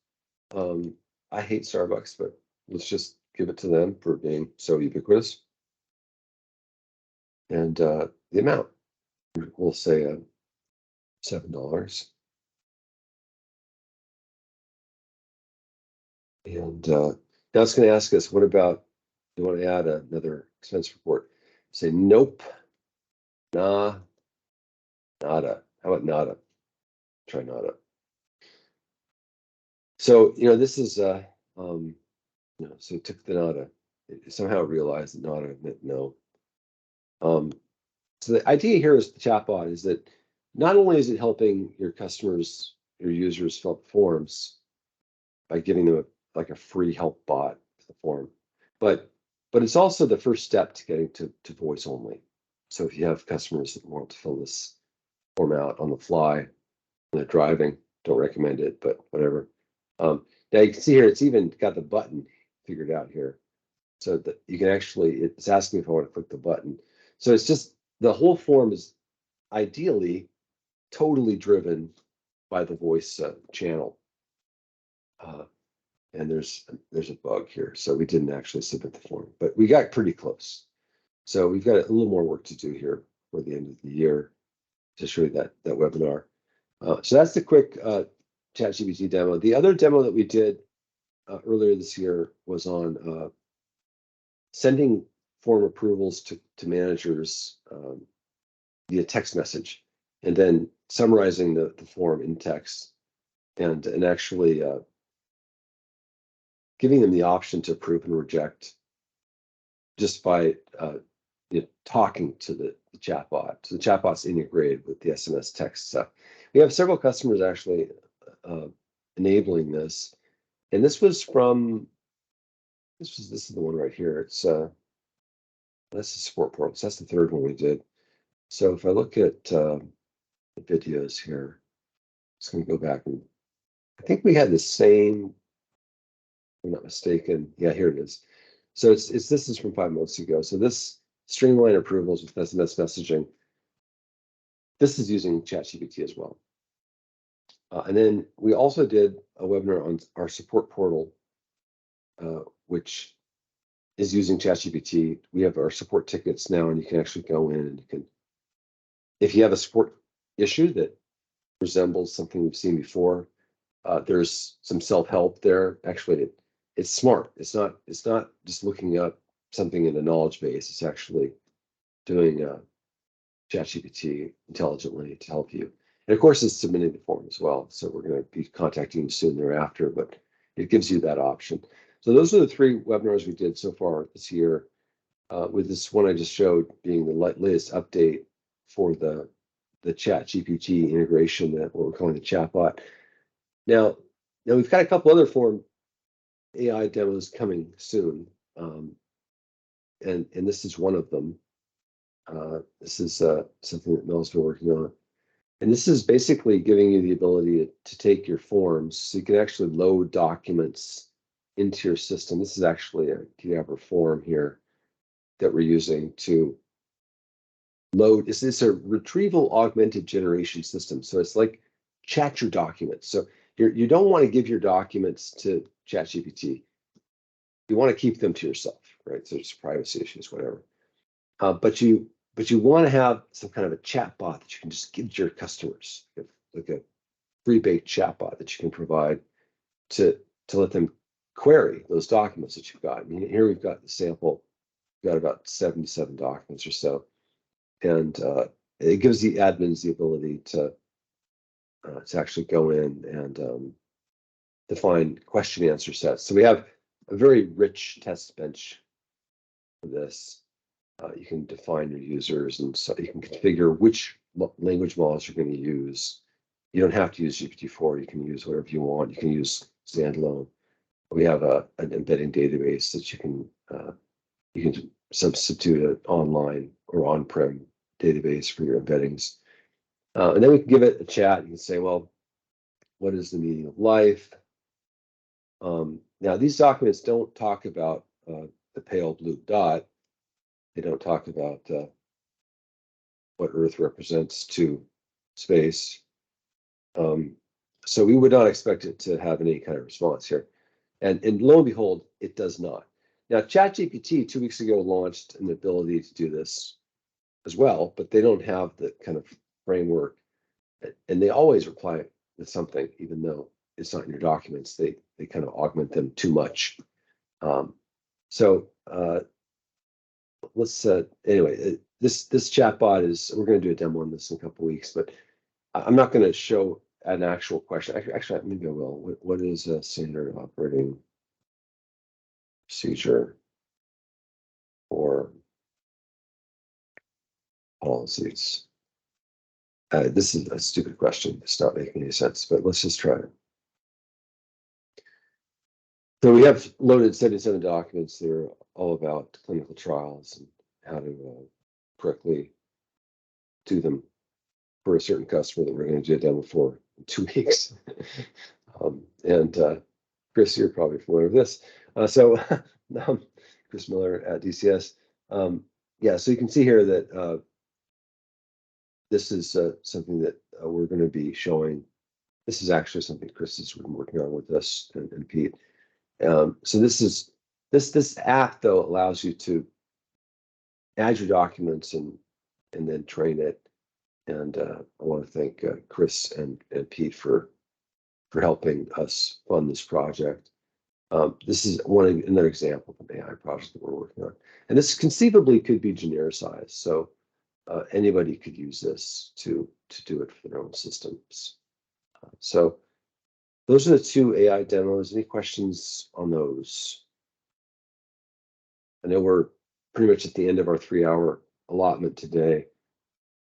I hate Starbucks, but let's just give it to them for being so ubiquitous. And the amount, we'll say $7. And now it's going to ask us, what about, do you want to add another expense report? Say, nope, nah, nada. How about nada? Try nada. So, this is, so it took the nada. It somehow realized that nada meant no. So the idea here is the chatbot is that not only is it helping your customers, your users fill out forms by giving them like a free help bot to the form, but it's also the first step to getting to voice only. So if you have customers that want to fill this form out on the fly when they're driving, don't recommend it, but whatever. Now you can see here, it's even got the button figured out here. So that you can actually, it's asking if I want to click the button. So it's just, the whole form is ideally totally driven by the voice channel. And there's a bug here, so we didn't actually submit the form, but we got pretty close. So we've got a little more work to do here for the end of the year to show you that webinar. So that's the quick ChatGPT demo. The other demo that we did earlier this year was on sending form approvals to managers via text message, and then summarizing the form in text, and actually giving them the option to approve and reject just by talking to the chatbot. So the chatbot's integrated with the SMS text stuff. We have several customers actually enabling this, and this is the one right here. It's that's the support portal. So that's the third one we did. So if I look at the videos here, just going to go back, and I think we had the same. If I'm not mistaken. Yeah, here it is. So this is from 5 months ago. So this streamline approvals with SMS messaging. This is using ChatGPT as well. And then we also did a webinar on our support portal, which is using ChatGPT. We have our support tickets now, and you can actually go in and you can, if you have a support issue that resembles something we've seen before, there's some self-help there. Actually, it's smart. It's not just looking up something in a knowledge base. It's actually doing ChatGPT intelligently to help you. And of course, it's submitting the form as well. So we're going to be contacting you soon thereafter, but it gives you that option. So those are the 3 webinars we did so far this year, with this one I just showed being the latest update for the ChatGPT integration, that what we're calling the chatbot. Now we've got a couple other Form AI demos coming soon, and this is one of them. This is something that Mel's been working on. And this is basically giving you the ability to take your forms, so you can actually load documents into your system. This is actually a Qdabra form here that we're using to load. It's a retrieval augmented generation system. So it's like chat your documents. So you don't want to give your documents to ChatGPT. You want to keep them to yourself, right? So there's privacy issues, whatever. But you want to have some kind of a chat bot that you can just give to your customers, like a pre-baked chat bot that you can provide to let them query those documents that you've got. I mean, here we've got the sample. We've got about 77 documents or so, and it gives the admins the ability to actually go in and define question answer sets. So we have a very rich test bench for this. You can define your users, and so you can configure which language models you're going to use. You don't have to use GPT-4. You can use whatever you want. You can use standalone. We have an embedding database that you can substitute an online or on-prem database for your embeddings. And then we can give it a chat. You can say, well, what is the meaning of life? Now, these documents don't talk about the pale blue dot. They don't talk about what Earth represents to space. So we would not expect it to have any kind of response here. And lo and behold, it does not. Now, ChatGPT 2 weeks ago launched an ability to do this as well, but they don't have the kind of framework. And they always reply with something, even though it's not in your documents. They kind of augment them too much. Let's anyway, this chatbot is, we're going to do a demo on this in a couple of weeks, but I'm not going to show an actual question. Actually, maybe I will. What is a standard operating procedure for policies? This is a stupid question. It's not making any sense, but let's just try it. So we have loaded 77 documents that are all about clinical trials and how to correctly do them for a certain customer that we're going to do a demo for in 2 weeks. Chris, you're probably familiar with this. Chris Miller at DCS. Yeah, so you can see here that this is something that we're going to be showing. This is actually something Chris has been working on with us and Pete. So this app though allows you to add your documents and then train it. And I want to thank Chris and Pete for helping us fund this project. This is another example of an AI project that we're working on. And this conceivably could be genericized. So anybody could use this to do it for their own systems. So those are the 2 AI demos. Any questions on those? I know we're pretty much at the end of our 3-hour allotment today.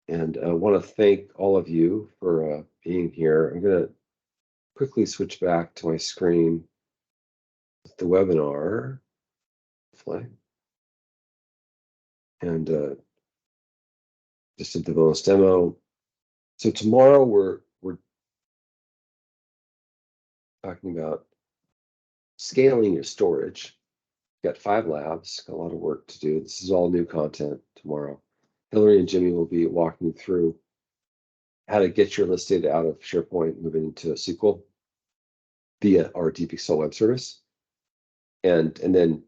And I want to thank all of you for being here. I'm going to quickly switch back to my screen with the webinar. And just did the bonus demo. So tomorrow we're talking about scaling your storage. Got 5 labs, got a lot of work to do. This is all new content tomorrow. Hillary and Jimmy will be walking through how to get your list data out of SharePoint, moving into SQL via our DPXL web service, and then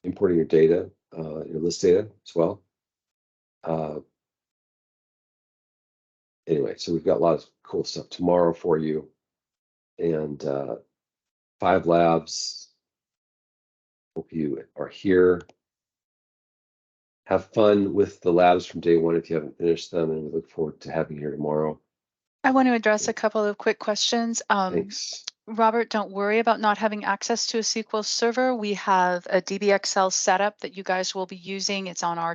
importing your data, your list data as well. Anyway, so we've got a lot of cool stuff tomorrow for you, and 5 labs. Hope you are here. Have fun with the labs from day 1 if you haven't finished them, and we look forward to having you here tomorrow. I want to address a couple of quick questions. Thanks. Robert, don't worry about not having access to a SQL server. We have a DBXL setup that you guys will be using. It's on our